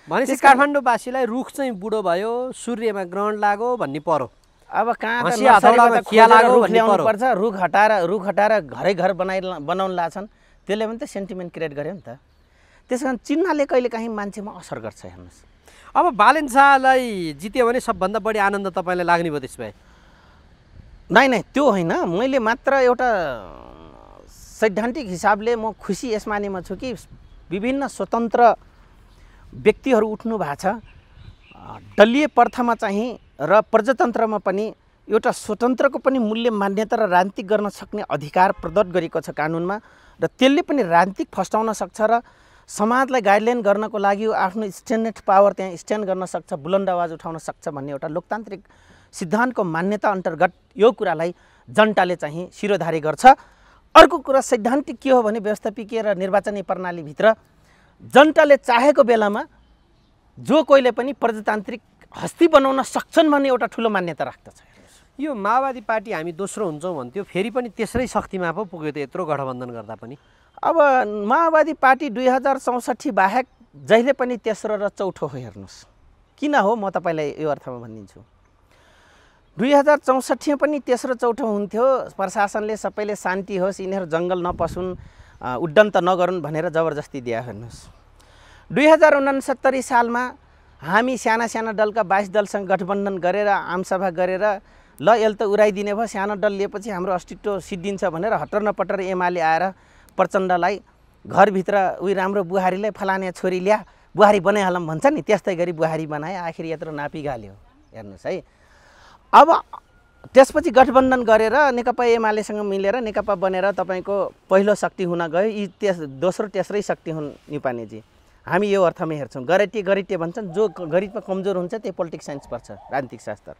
भनेपछि काठमाडौँवासीलाई रुख चाहिँ बुढो भयो, सूर्यमा ग्रहण लाग्यो भन्ने पर्यो। अब कहाँ ल्याउनुपर्छ, रुख हटाएर घरै घर बनाउन लाछन्। त्यसले पनि त सेन्टिमेन्ट क्रिएट गर्यो नि त। त्यस कारण चिन्हले कहिलेकाहीँ मान्छेमा असर गर्छ हेर्नुहोस्। अब बालेन शाहलाई जित्यो भने सबभन्दा बढी आनन्द तपाईँलाई लाग्ने भयो त्यसो भए? नै त्यो होइन। मैले मात्र एउटा सैद्धान्तिक हिसाबले म खुसी यस मानेमा छु कि विभिन्न स्वतन्त्र व्यक्तिहरू उठ्नु भएको छ। दलीय प्रथामा चाहिँ र प्रजातन्त्रमा पनि एउटा स्वतन्त्रको पनि मूल्य मान्यता र राजनीतिक गर्न सक्ने अधिकार प्रदत्त गरेको छ कानुनमा। र त्यसले पनि राजनीतिक फस्टाउन सक्छ र समाजलाई गाइडलाइन गर्नको लागि आफ्नो स्ट्यान्डर्ड पावर त्यहाँ स्ट्यान्ड गर्न सक्छ, बुलन्द आवाज उठाउन सक्छ भन्ने एउटा लोकतान्त्रिक सिद्धान्तको मान्यता अन्तर्गत यो कुरालाई जनताले चाहिँ शिरोधारी गर्छ। अर्को कुरा सैद्धान्तिक के हो भने व्यवस्थापिकीय र निर्वाचनीय प्रणालीभित्र जनताले चाहेको बेलामा जो कोहीले पनि प्रजातान्त्रिक हस्ती बनाउन सक्छन् भन्ने एउटा ठुलो मान्यता राख्दछ। यो माओवादी पार्टी हामी दोस्रो हुन्छौँ भन्थ्यो, फेरि पनि तेस्रै शक्तिमा पो पुग्यो त यत्रो गठबन्धन गर्दा पनि। अब माओवादी पार्टी 2064 बाहेक जहिले पनि तेस्रो र चौथो हो हेर्नुहोस्। किन हो म तपाईँलाई यो अर्थमा भनिदिन्छु। 2064 पनि तेस्रो चौथो हुन्थ्यो। प्रशासनले सबैले शान्ति होस्, यिनीहरू जङ्गल नपसुन्, उड्डन त नगरून् भनेर जबरजस्ती दिए हेर्नुहोस्। 2069 सालमा हामी साना साना दलका 22 दलसँग गठबन्धन गरेर आमसभा गरेर ल यल त उडाइदिने भयो, सानो दल लिएपछि हाम्रो अस्तित्व सिद्धिन्छ भनेर हटर नपटर एमाले आएर प्रचण्डलाई घरभित्र उही राम्रो बुहारीलाई फलाने छोरी ल्या बुहारी बनाइहालौँ भन्छ नि, त्यस्तै गरी बुहारी बनाए, आखिर यत्रो नापिगाल्यो। हेर्नुहोस् है, अब त्यसपछि गठबन्धन गरेर नेकपा एमालेसँग मिलेर नेकपा बनेर तपाईँको पहिलो शक्ति हुन गयो। यी दोस्रो तेस्रै शक्ति हुन् निपानेजी। हामी यो अर्थमा हेर्छौँ, गरिटे भन्छन्, जो गणितमा कमजोर हुन्छ त्यही पोलिटिक्स साइन्स पढ्छ, राजनीतिक शास्त्र।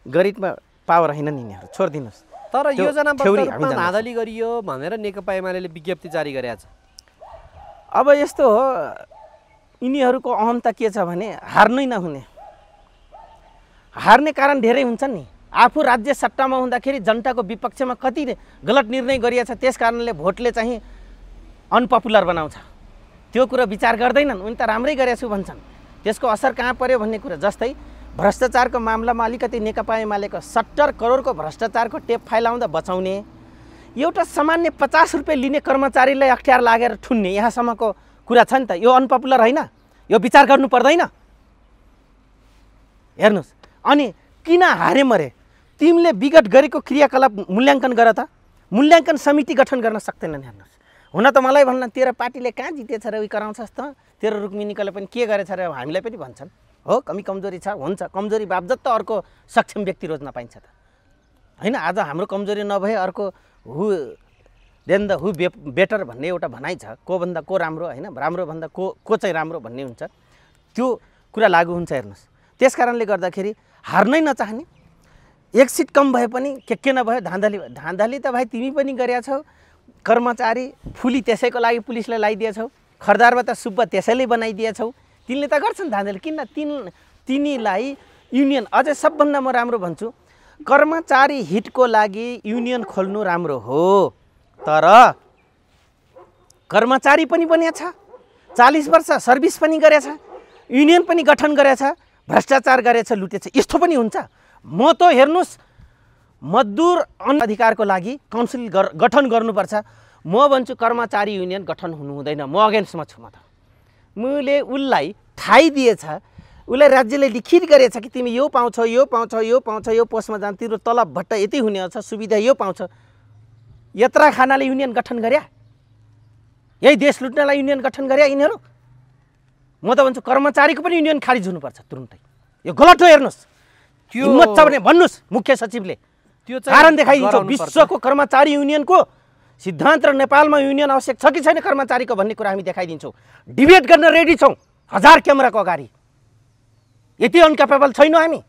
गणितमा पावर होइन नि यिनीहरू, छोडिदिनुहोस्। तर योजनाबद्ध रूपमा धाँधली गरियो भनेर नेकपा एमाले विज्ञप्ति जारी गरेको छ। अब यस्तो हो, यिनीहरूको अहमता के छ भने हार्नै नहुने। हार्ने कारण धेरै हुन्छन् नि। आफू राज्य सत्तामा हुँदाखेरि जनताको विपक्षमा कति गलत निर्णय गरिएको छ, त्यस कारणले भोटले चाहिँ अनपपुलर बनाउँछ। त्यो कुरा विचार गर्दैनन्, उनी त राम्रै गरेछु भन्छन्। त्यसको असर कहाँ पर्यो भन्ने कुरा, जस्तै भ्रष्टाचारको मामलामा अलिकति नेकपा एमालेको 70 करोडको भ्रष्टाचारको टेप फाइल आउँदा बचाउने, एउटा सामान्य 50 रुपियाँ लिने कर्मचारीलाई अख्तियार लागेर ठुन्ने, यहाँसम्मको कुरा छ नि त। यो अनपपुलर होइन, यो विचार गर्नु पर्दैन। हेर्नुहोस्, अनि किन हारे मरे? तिमीले विगत गरेको क्रियाकलाप मूल्याङ्कन गर त। मूल्याङ्कन समिति गठन गर्न सक्दैनन्। हेर्नुहोस्, हुन त मलाई भन्न तेरो पार्टीले कहाँ जितेछ र उयो कराउँछस् त, तेरो रुक्मिनीकोले पनि के गरेछ र हामीलाई पनि भन्छन्। हो, कमी कमजोरी छ, हुन्छ, कमजोरी बाबजत त अर्को सक्षम व्यक्ति रोज्न पाइन्छ त होइन। आज हाम्रो कमजोरी नभए अर्को हु देन द हु बेटर भन्ने एउटा भनाइ छ, को भन्दा को राम्रो होइन, राम्रो भन्दा को चाहिँ राम्रो भन्ने हुन्छ, त्यो कुरा लागु हुन्छ। हेर्नुहोस्, त्यस कारणले गर्दाखेरि हार्नै नचाहने, एक सिट कम भए पनि के नभयो धाँधली त भाइ तिमी पनि गरेका छौ। कर्मचारी फुली त्यसैको लागि पुलिसलाई लगाइदिएछौ, खरदारबाट सुब्बा त्यसैले बनाइदिएछौ। तिनले त गर्छन् धाँधली। किन तिनीलाई युनियन, अझै सबभन्दा म राम्रो भन्छु, कर्मचारी हितको लागि युनियन खोल्नु राम्रो हो, तर कर्मचारी पनि बनेछ, 40 वर्ष सर्भिस पनि गरेछ, युनियन पनि गठन गरेछ, भ्रष्टाचार गरेछ, लुटेछ, यस्तो पनि हुन्छ। म त हेर्नुहोस्, मजदुर अधिकारको लागि काउन्सिल गठन गर्नुपर्छ। म भन्छु कर्मचारी युनियन गठन हुनु हुँदैन, म अगेन्स्टमा छु। म त मैले उसलाई ठाई दिएछ, उसलाई राज्यले लिखित गरेछ कि तिमी यो पाउँछौ, यो पाउँछौ, यो पाउँछौ, यो पोस्टमा जान, तिम्रो तलब भट्ट यति हुने छ, सुविधा यो पाउँछ। यत्रा खानाले युनियन गठन गर्या, यही देश लुट्नलाई युनियन गठन गर्या यिनीहरू। म त भन्छु कर्मचारीको पनि युनियन खारिज हुनुपर्छ तुरुन्तै। यो गलत हो। हेर्नुहोस्, हिम्मत छ भने भन्नुहोस्, मुख्य सचिवले त्यो कारण देखाइदिन्छ। विश्वको कर्मचारी युनियनको सिद्धान्त र नेपालमा युनियन आवश्यक छ कि छैन कर्मचारीको भन्ने कुरा हामी देखाइदिन्छौँ। डिबेट गर्न रेडी छौँ 1000 क्यामेराको अगाडि। यति अनक्यापेबल छैनौँ हामी।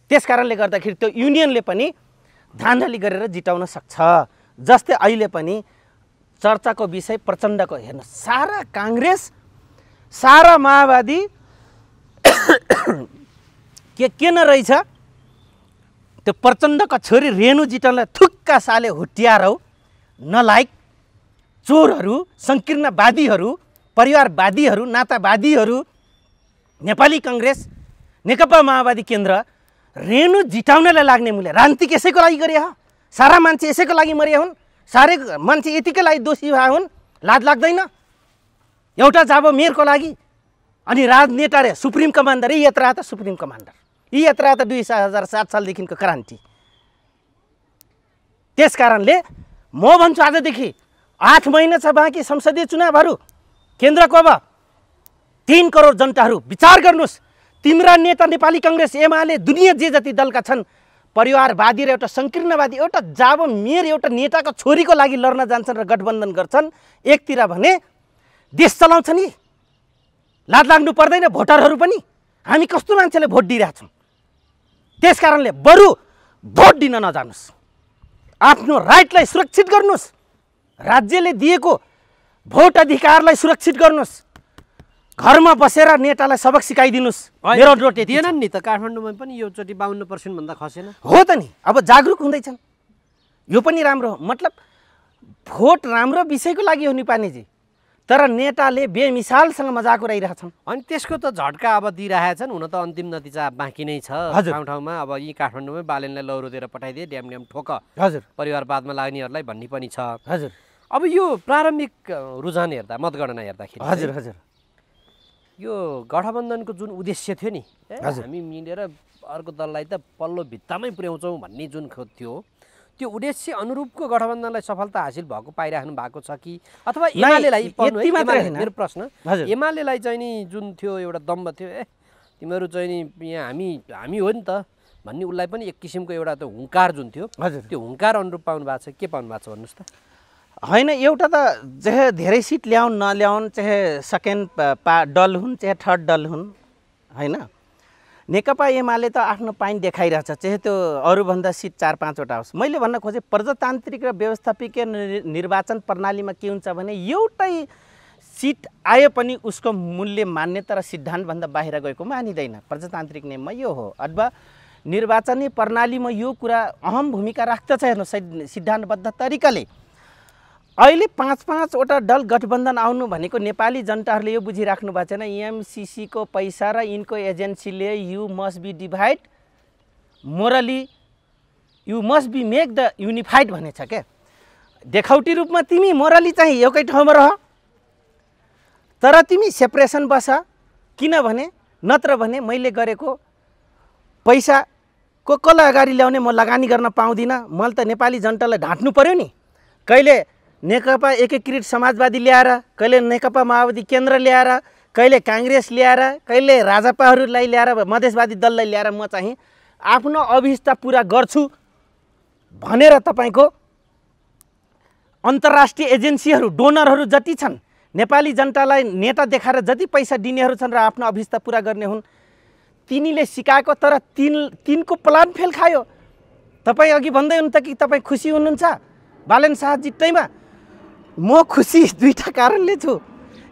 त्यस कारणले गर्दाखेरि त्यो युनियनले पनि धाँधली गरेर जिताउन सक्छ। जस्तै अहिले पनि चर्चाको विषय प्रचण्डको। हेर्नु, सारा काङ्ग्रेस, सारा माओवादी के न रहेछ, त्यो प्रचण्डको छोरी रेणु जिटाउनलाई थुक्का साले हुट्याएर नलायक चोरहरू, सङ्कीर्णवादीहरू, परिवारवादीहरू, नातावादीहरू, नेपाली काङ्ग्रेस, नेकपा माओवादी केन्द्र रेणु जिटाउनलाई लाग्ने मूल्य राजनीति यसैको लागि गरे हो। सारा मान्छे यसैको लागि मरे हुन्, सारे मान्छे यतिकै लागि दोषी भए हुन्। लाज लाग्दैन? एउटा जाबो मेयरको लागि अनि राजनेता रे सुप्रिम कमान्डर, यी यत्रा त सुप्रिम कमान्डर, यी यत्रा त 2007 सालदेखिको क्रान्ति। त्यस कारणले म भन्छु आजदेखि 8 महिना छ बाँकी संसदीय चुनावहरू केन्द्रको। अब 3 करोड जनताहरू विचार गर्नुहोस्, तिम्रा नेता नेपाली काङ्ग्रेस एमाले दुनियाँ जे जति दलका छन्, परिवारवादी र एउटा सङ्कीर्णवादी, एउटा जाबो मेयर एउटा नेताको छोरीको लागि लड्न जान्छन् र गठबन्धन गर्छन् एकतिर भने देश चलाउँछ नि। लाज लाग्नु पर्दैन भोटरहरू पनि? हामी कस्तो मान्छेले भोट दिइरहेछौँ। त्यस कारणले बरु भोट दिन नजानुस्, आफ्नो राइटलाई सुरक्षित गर्नुहोस्, राज्यले दिएको भोट अधिकारलाई सुरक्षित गर्नुहोस्, घरमा बसेर नेतालाई सबक सिकाइदिनुहोस्। मेरो रोटे दिएनन् नि त, काठमाडौँमा पनि यो चोटि 52% भन्दा खसेन हो त नि। अब जागरुक हुँदैछन्, यो पनि राम्रो हो। मतलब भोट राम्रो विषयको लागि हो निपानेजी, तर नेताले बेमिसालसँग मजाक उडाइरहेछन्। अनि त्यसको त झट्का अब दिइरहेछन्। हुन त अन्तिम नतिजा बाँकी नै छ ठाउँ ठाउँमा। अब यी काठमाडौँमै बालेनलाई लौरो दिएर पठाइदिए, ड्याम ठोक हजुर परिवारवादमा लाग्नेहरूलाई भन्ने पनि छ। हजुर। अब यो प्रारम्भिक रुझान हेर्दा, मतगणना हेर्दाखेरि हजुर हजुर यो गठबन्धनको जुन उद्देश्य थियो नि हामी मिलेर अर्को दललाई त पल्लो भित्तामै पुर्याउँछौँ भन्ने जुन थियो त्यो उद्देश्य अनुरूपको गठबन्धनलाई सफलता हासिल भएको पाइराख्नु भएको छ कि अथवा एमालेलाई मेरो प्रश्न एमालेलाई चाहिँ नि जुन थियो एउटा दम्ब थियो तिमीहरू चाहिँ नि यहाँ हामी हो नि त भन्ने उसलाई पनि एक किसिमको एउटा त हुङ्कार जुन थियो त्यो हुङ्कार अनुरूप पाउनु भएको छ के पाउनु भएको छ भन्नुहोस् त होइन एउटा त चाहे धेरै सिट ल्याउन् नल्याउन् चाहे सेकेन्ड दल हुन् चाहे थर्ड दल हुन् होइन नेकपा एमाले त आफ्नो पाइन देखाइरहेछ चाहे त्यो अरूभन्दा सिट 4-5वटा होस् मैले भन्न खोजेँ प्रजातान्त्रिक र व्यवस्थापिकीय निर्वाचन प्रणालीमा के हुन्छ भने एउटै सिट आए पनि उसको मूल्य मान्यता र सिद्धान्तभन्दा बाहिर गएको मानिँदैन प्रजातान्त्रिक नियममा यो हो अथवा निर्वाचनी प्रणालीमा यो कुरा अहम भूमिका राख्दछ हेर्नु सिद्धान्तबद्ध तरिकाले अहिले 5-5वटा दल गठबन्धन आउनु भनेको नेपाली जनताहरूले यो बुझिराख्नु भएको छैन एमसीसी को पैसा र यिनको एजेन्सीले you must be divide morely you must be make the unified भनेछ क्या देखाउटी रूपमा तिमी मोरली चाहिँ एउटै ठाउँमा रह तर तिमी सेपरेसन बस किनभने नत्र भने मैले गरेको पैसाको कसलाई अगाडि ल्याउने म लगानी गर्न पाउँदिनँ मैले त नेपाली जनतालाई ढाँट्नु पर्यो नि कहिले नेकपा एकीकृत समाजवादी ल्याएर कहिले नेकपा माओवादी केन्द्र ल्याएर कहिले काङ्ग्रेस ल्याएर कहिले राजपाहरूलाई ल्याएर मधेसवादी दललाई ल्याएर म चाहिँ आफ्नो अभिष्ट पुरा गर्छु भनेर तपाईँको अन्तर्राष्ट्रिय एजेन्सीहरू डोनरहरू जति छन् नेपाली जनतालाई नेता देखाएर जति पैसा दिनेहरू छन् र आफ्नो अभिष्ट पुरा गर्ने हुन् तिनीले सिकाएको तर तिनको प्लान फेल खायो तपाईँ अघि भन्दै हुनुहुन्छ कि तपाईँ खुसी हुनुहुन्छ बालेन शाह जित्दैमा म खुसी दुईटा कारणले छु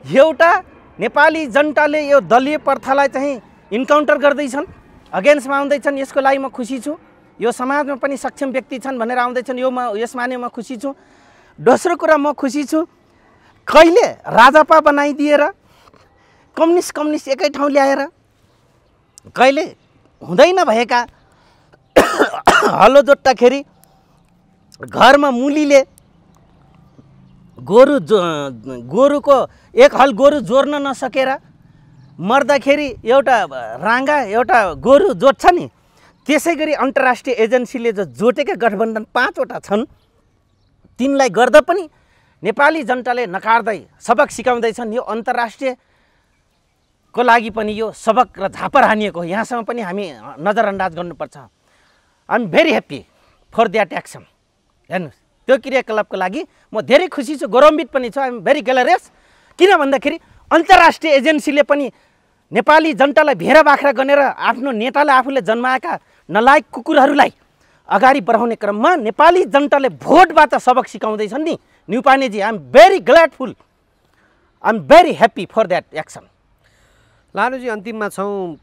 एउटा नेपाली जनताले यो दलीय प्रथालाई चाहिँ इन्काउन्टर गर्दैछन् अगेन्स्टमा आउँदैछन् यसको लागि म खुसी छु यो समाजमा पनि सक्षम व्यक्ति छन् भनेर आउँदैछन् यसमा नै म खुसी छु दोस्रो कुरा म खुसी छु कहिले राजपा बनाइदिएर कम्युनिस्ट एकै ठाउँ ल्याएर कहिले हुँदैन भएका हलो जोत्दाखेरि घरमा मुलीले गोरुको एक हल गोरु जोड्न नसकेर मर्दाखेरि एउटा राँगा एउटा गोरु जोड्छ नि त्यसै गरी अन्तर्राष्ट्रिय एजेन्सीले जो जोटेका गठबन्धन 5वटा छन् तिनलाई गर्दा पनि नेपाली जनताले नकार्दै सबक सिकाउँदैछन् यो अन्तर्राष्ट्रियको लागि पनि यो सबक र झापर हानिएको हो यहाँसम्म पनि हामी नजरअन्दाज गर्नुपर्छ I am very happy for that action हेर्नुहोस् त्यो क्रियाकलापको लागि म धेरै खुसी छु गौरवान्वित पनि छु आइ एम भेरी ग्यालरियस किन भन्दाखेरि अन्तर्राष्ट्रिय एजेन्सीले पनि नेपाली जनतालाई भेरा बाख्रा गनेर आफ्नो नेताले आफूले जन्माएका नलायक कुकुरहरूलाई अगाडि बढाउने क्रममा नेपाली जनताले भोटबाट सबक सिकाउँदैछन् नि Neupane ji I am very gladful I am very happy for that action Lalu ji अन्तिममा छौँ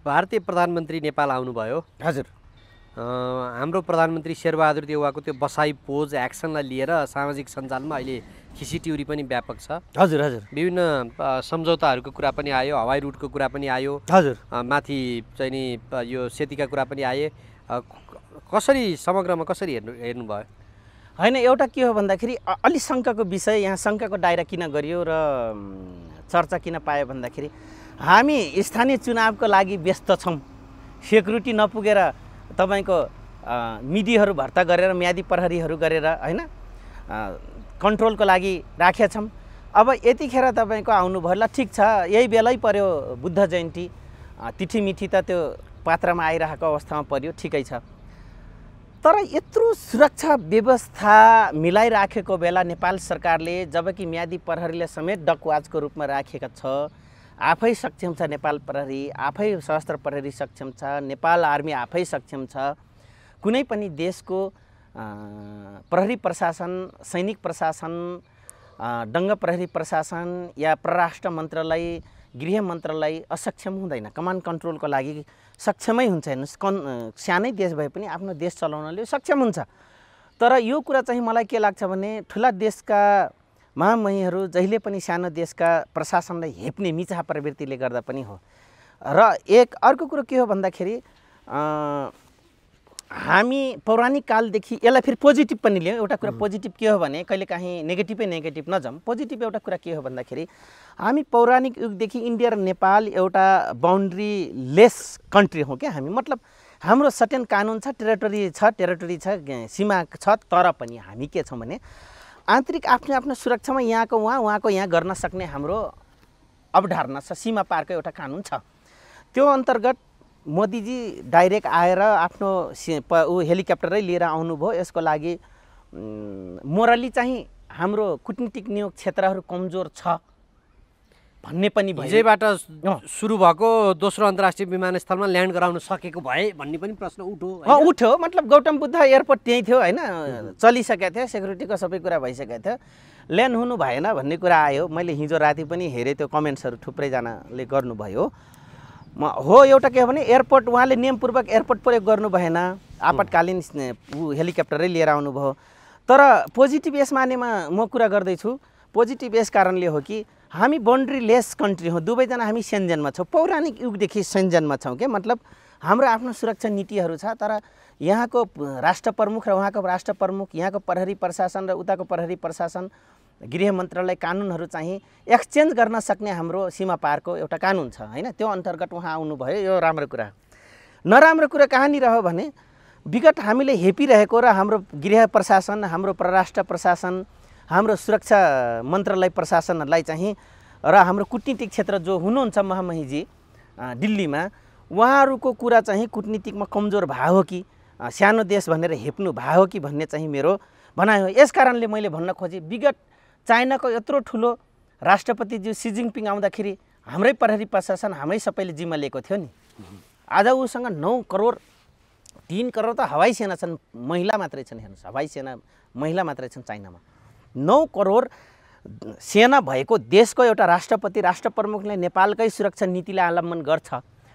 भारतीय प्रधानमन्त्री नेपाल आउनुभयो हजुर हाम्रो प्रधानमन्त्री शेरबहादुर देउवाको त्यो बसाई पोज एक्सनलाई लिएर सामाजिक सञ्जालमा अहिले खिसिटिउरी पनि व्यापक छ हजुर हजुर विभिन्न सम्झौताहरूको कुरा पनि आयो हवाई रुटको कुरा पनि आयो हजुर माथि चाहिँ नि यो सेतीका कुरा पनि आए कसरी समग्रमा कसरी हेर्नुभयो होइन एउटा के हो भन्दाखेरि अलि शङ्काको विषय यहाँ शङ्काको दायरा किन गरियो र चर्चा किन पायो भन्दाखेरि हामी स्थानीय चुनावको लागि व्यस्त छौँ सेक्युरिटी नपुगेर तपाईको मिडीहरू भर्ता गरेर म्यादी प्रहरीहरू गरेर हैन कन्ट्रोलको लागि राखेछौँ अब यतिखेर तपाईको आउनुभयो ल ठिक छ यही बेलै पर्यो बुद्ध जयन्ती तिथिमिथि त त्यो पात्रमा आइरहेको अवस्थामा पर्यो ठिकै छ तर यत्रो सुरक्षा व्यवस्था मिलाइराखेको बेला नेपाल सरकारले जबकि म्यादी प्रहरीले समेत डकवाजको रूपमा राखेका छ आफै सक्षम छ नेपाल प्रहरी आफै सशस्त्र प्रहरी सक्षम छ नेपाल आर्मी आफै सक्षम छ कुनै पनि देशको प्रहरी प्रशासन सैनिक प्रशासन डङ्ग प्रहरी प्रशासन या परराष्ट्र मन्त्रालय गृह मन्त्रालय असक्षम हुँदैन कमान्ड कन्ट्रोलको लागि सक्षमै हुन्छ हेर्नुस् सानै देश भए पनि आफ्नो देश चलाउनले सक्षम हुन्छ तर यो कुरा चाहिँ मलाई के लाग्छ भने ठुला देशका महामहिमहरू जहिले पनि सानो देशका प्रशासनलाई हेप्ने मिचा प्रवृत्तिले गर्दा पनि हो र एक अर्को कुरो के हो भन्दाखेरि हामी पौराणिक कालदेखि यसलाई फेरि पोजिटिभ पनि लियौँ। एउटा कुरा पोजिटिभ के हो भने कहिलेकाहीँ नेगेटिभ नजाउँ। पोजिटिभ एउटा कुरा के हो भन्दाखेरि हामी पौराणिक युगदेखि इन्डिया र नेपाल एउटा बााउन्ड्री लेस कन्ट्री हौँ क्या हामी। मतलब हाम्रो सर्टेन कानुन छ, टेरिटोरी छ, सीमा छ, तर पनि हामी के छौँ भने आन्तरिक आफ्नो आफ्नो सुरक्षामा यहाँको उहाँको यहाँ गर्न सक्ने हाम्रो अवधारणा छ, सीमा पारको एउटा कानुन छ। त्यो अन्तर्गत मोदीजी डाइरेक्ट आएर आफ्नो हेलिकप्टरै लिएर आउनुभयो। यसको लागि मोरली चाहिँ हाम्रो कुटनीतिक नियोग क्षेत्रहरू कमजोर छ भन्ने पनि भयो। हिजैबाट सुरु भएको दोस्रो अन्तर्राष्ट्रिय विमानस्थलमा ल्यान्ड गराउन सकेको भए भन्ने पनि प्रश्न उठ्यो। मतलब गौतम बुद्ध एयरपोर्ट त्यहीँ थियो होइन, चलिसकेको थियो, सेक्युरिटीको सबै कुरा भइसकेको थियो, ल्यान्ड हुनु भएन भन्ने कुरा आयो। मैले हिजो राति पनि हेरेँ, त्यो कमेन्ट्सहरू थुप्रैजनाले गर्नुभयो। हो एउटा के हो भने एयरपोर्ट उहाँले नियमपूर्वक एयरपोर्ट प्रयोग गर्नु भएन, आपतकालीन हेलिकप्टरै लिएर आउनुभयो। तर पोजिटिभ यस मानेमा म कुरा गर्दैछु, पोजिटिभ यस कारणले हो कि हामी बाउन्ड्री लेस कन्ट्री हौँ। दुवैजना हामी सेन्जनमा छौँ, पौराणिक युगदेखि सेन्जनमा छौँ क्या। मतलब हाम्रो आफ्नो सुरक्षा नीतिहरू छ, तर यहाँको राष्ट्र प्रमुख र उहाँको राष्ट्र प्रमुख, यहाँको प्रहरी प्रशासन र उताको प्रहरी प्रशासन, गृह मन्त्रालय कानुनहरू चाहिँ एक्सचेन्ज गर्न सक्ने हाम्रो सीमा पारको एउटा कानुन छ होइन। त्यो अन्तर्गत उहाँ आउनुभयो, यो राम्रो कुरा। नराम्रो कुरा कहाँनिर हो भने विगत हामीले हेपिरहेको र हाम्रो गृह प्रशासन, हाम्रो परराष्ट्र प्रशासन, हाम्रो सुरक्षा मन्त्रालय प्रशासनहरूलाई चाहिँ र हाम्रो कुटनीतिक क्षेत्र जो हुनुहुन्छ महामहिजी दिल्लीमा, उहाँहरूको कुरा चाहिँ कुटनीतिकमा कमजोर भयो हो कि सानो देश भनेर हेप्नु भयो हो कि भन्ने चाहिँ मेरो भनाइ हो। यस कारणले मैले भन्न खोजेँ, विगत चाइनाको यत्रो ठुलो राष्ट्रपतिज्यू सी जिनपिङ आउँदाखेरि हाम्रै प्रहरी प्रशासन हाम्रै सबैले जिम्मा लिएको थियो नि। आज उसँग 9 करोड 3 करोड त हवाई सेना छन्, महिला मात्रै छन्। हेर्नुहोस्, हवाई सेना महिला मात्रै छन् चाइनामा। 9 करोड सेना भएको देशको एउटा राष्ट्रपति, राष्ट्र प्रमुखले नेपालकै सुरक्षा नीतिलाई अवलम्बन गर्छ,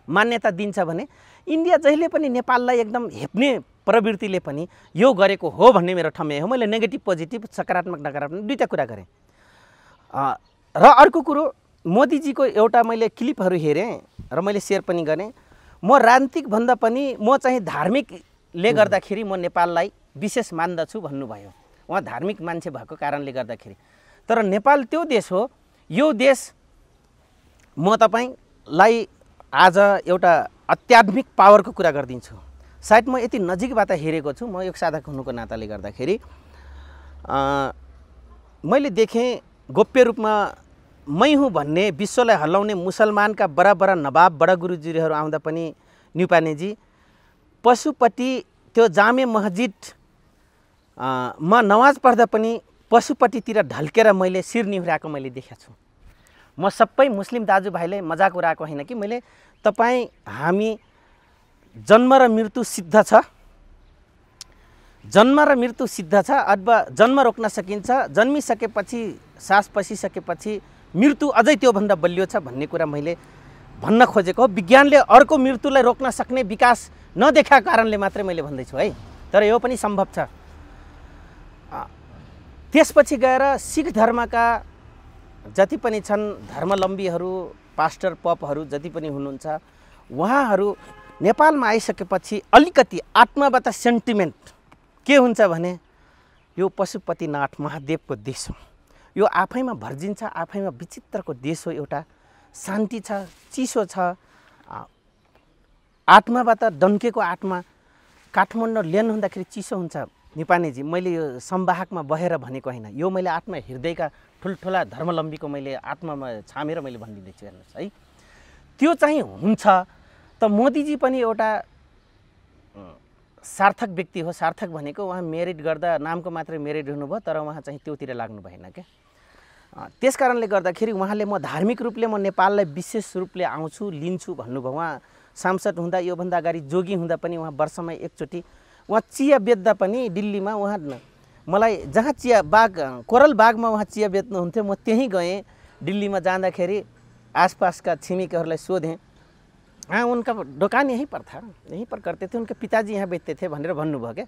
मान्यता दिन्छ भने इन्डिया जहिले पनि नेपाललाई एकदम हेप्ने प्रवृत्तिले पनि यो गरेको हो भन्ने मेरो ठम्याइ हो। मैले नेगेटिभ पोजिटिभ, सकारात्मक नकारात्मक दुईटा कुरा गरेँ। र अर्को कुरो, मोदीजीको एउटा मैले क्लिपहरू हेरेँ र मैले सेयर पनि गरेँ। म राजनीतिक भन्दा पनि म चाहिँ धार्मिकले गर्दाखेरि म नेपाललाई विशेष मान्दछु भन्नुभयो। उहाँ धार्मिक मान्छे भएको कारणले गर्दाखेरि। तर नेपाल त्यो देश हो, यो देश म तपाईँलाई आज एउटा अत्याधुनिक पावरको कुरा गरिदिन्छु। सायद म यति नजिकबाट हेरेको छु, म एक साधक हुनुको नाताले गर्दाखेरि मैले देखेँ गोप्य रूपमा मै हुँ भन्ने विश्वलाई हल्लाउने मुसलमानका बडा नवाब, बडा गुरुजीहरू आउँदा पनि न्युपानेजी पशुपति त्यो जामे मस्जिद मा नमाज पढ्दा पनि पशुपतितिर ढल्केर मैले शिर निहुराएको मैले देखेको छु। म सबै मुस्लिम दाजुभाइले मजाक उडाएको होइन कि मैले, तपाईँ हामी जन्म र मृत्यु सिद्ध छ, जन्म र मृत्यु सिद्ध छ, अथवा जन्म रोक्न सकिन्छ, जन्मिसकेपछि सास पसिसकेपछि मृत्यु अझै त्योभन्दा बलियो छ भन्ने कुरा मैले भन्न खोजेको हो। विज्ञानले अर्को मृत्युलाई रोक्न सक्ने विकास नदेखाएको कारणले मात्रै मैले भन्दैछु है, तर यो पनि सम्भव छ। त्यसपछि गएर सिख धर्मका जति पनि छन् धर्मावलम्बीहरू, पास्टर पपहरू जति पनि हुनुहुन्छ, उहाँहरू नेपालमा आइसकेपछि अलिकति आत्माबाट सेन्टिमेन्ट के हुन्छ भने यो पशुपतिनाथ महादेवको देश हो, यो आफैमा भर्जिन्छ, आफैमा विचित्रको देश हो, एउटा शान्ति छ, चिसो छ, आत्माबाट डन्केको आत्मा। काठमाडौँ ल्यान्ड हुँदाखेरि चिसो हुन्छ निपानेजी, मैले यो संवाहकमा बहेर भनेको होइन, यो मैले आत्मा हृदयका ठुल्ठुला धर्मावलम्बीको मैले आत्मामा छामेर मैले भनिदिँदैछु। हेर्नुहोस् है, त्यो चाहिँ हुन्छ। त मोदीजी पनि एउटा सार्थक व्यक्ति हो। सार्थक भनेको उहाँ मेरिट गर्दा नामको मात्रै मेरिट हुनुभयो, तर उहाँ चाहिँ त्योतिर लाग्नु भएन क्या। त्यस कारणले गर्दाखेरि उहाँले म धार्मिक रूपले म नेपाललाई विशेष रूपले आउँछु लिन्छु भन्नुभयो। उहाँ सांसद हुँदा, योभन्दा अगाडि जोगी हुँदा पनि उहाँ वर्षमा एकचोटि उहाँ चिया बेच्दा पनि दिल्लीमा उहाँ मलाई जहाँ चिया बाग, कोरल बागमा उहाँ चिया बेच्नुहुन्थ्यो, म त्यहीँ गएँ। दिल्लीमा जाँदाखेरि आसपासका छिमेकीहरूलाई सोधेँ, उनका दोकान यहीं पर था, यहीं पर करते थे, उनके पिताजी यहाँ बेचते थे भनेर भन्नुभयो क्या।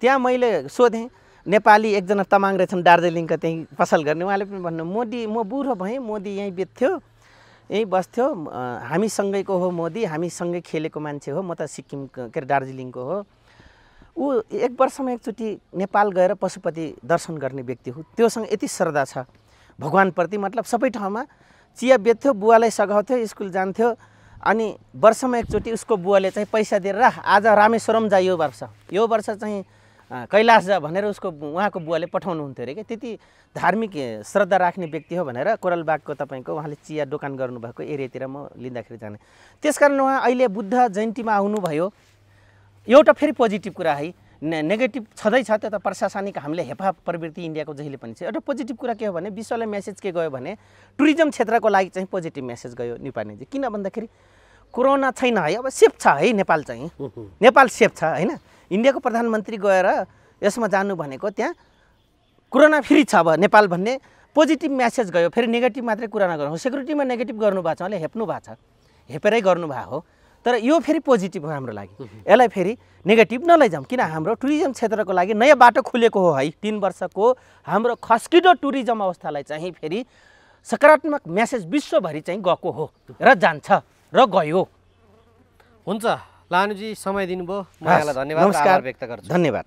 त्यहाँ मैले सोधेँ, नेपाली एकजना तमाङ रहेछन् दार्जिलिङका, त्यहीँ पसल गर्ने, उहाँले पनि भन्नु, मोदी म बुढो भएँ, मोदी यहीँ बेच्थ्यो, यहीँ बस्थ्यो, हामीसँगैको हो मोदी, हामीसँगै खेलेको मान्छे हो, म त सिक्किम के अरे दार्जिलिङको हो। ऊ 1 वर्षमा एकचोटि नेपाल गएर पशुपति दर्शन गर्ने व्यक्ति हो। त्योसँग यति श्रद्धा छ भगवानप्रति, मतलब सबै ठाउँमा चिया बेच्थ्यो, बुवालाई सघाउँथ्यो, स्कुल जान्थ्यो, अनि वर्षमा एकचोटि उसको बुवाले चाहिँ पैसा दिएर आज रामेश्वरम जा, यो वर्ष चाहिँ कैलाश जा भनेर उसको उहाँको बुवाले पठाउनुहुन्थ्यो अरे। क्या त्यति धार्मिक श्रद्धा राख्ने व्यक्ति हो भनेर कोरलबागको तपाईँको उहाँले चिया दोकान गर्नुभएको एरियातिर म लिँदाखेरि जाने। त्यसकारण उहाँ अहिले बुद्ध जयन्तीमा आउनुभयो। एउटा फेरि पोजिटिभ कुरा है, नेगेटिभ छँदैछ त्यो त प्रशासनिक हामीले हेपा प्रवृत्ति इन्डियाको जहिले पनि छ। एउटा पोजिटिभ कुरा के हो भने विश्वलाई मेसेज के गयो भने टुरिज्म क्षेत्रको लागि चाहिँ पोजिटिभ मेसेज गयो न्युपानेजी। किन भन्दाखेरि कोरोना छैन है, अब सेफ छ है नेपाल चाहिँ, नेपाल सेफ छ होइन। इन्डियाको प्रधानमन्त्री गएर यसमा जानु भनेको त्यहाँ कोरोना फ्री छ अब नेपाल भन्ने पोजिटिभ मेसेज गयो। फेरि नेगेटिभ मात्रै कुरा नगर्नु, सेक्युरिटीमा नेगेटिभ गर्नुभएको छ, उहाँले हेप्नु भएको छ, हेपेरै गर्नुभएको हो। तर यो फेरि पोजिटिभ हो हाम्रो लागि, यसलाई फेरि नेगेटिभ नलैजाउँ। किन हाम्रो टुरिज्म क्षेत्रको लागि नयाँ बाटो खुलेको हो है। 3 वर्षको हाम्रो खस्किदो टुरिज्म अवस्थालाई चाहिँ फेरि सकारात्मक मेसेज विश्वभरि चाहिँ गएको हो र जान्छ र गयो। हुन्छ लानुजी, समय दिनुभयो, मलाई धन्यवाद, नमस्कार, व्यक्त गर्छु। धन्यवाद।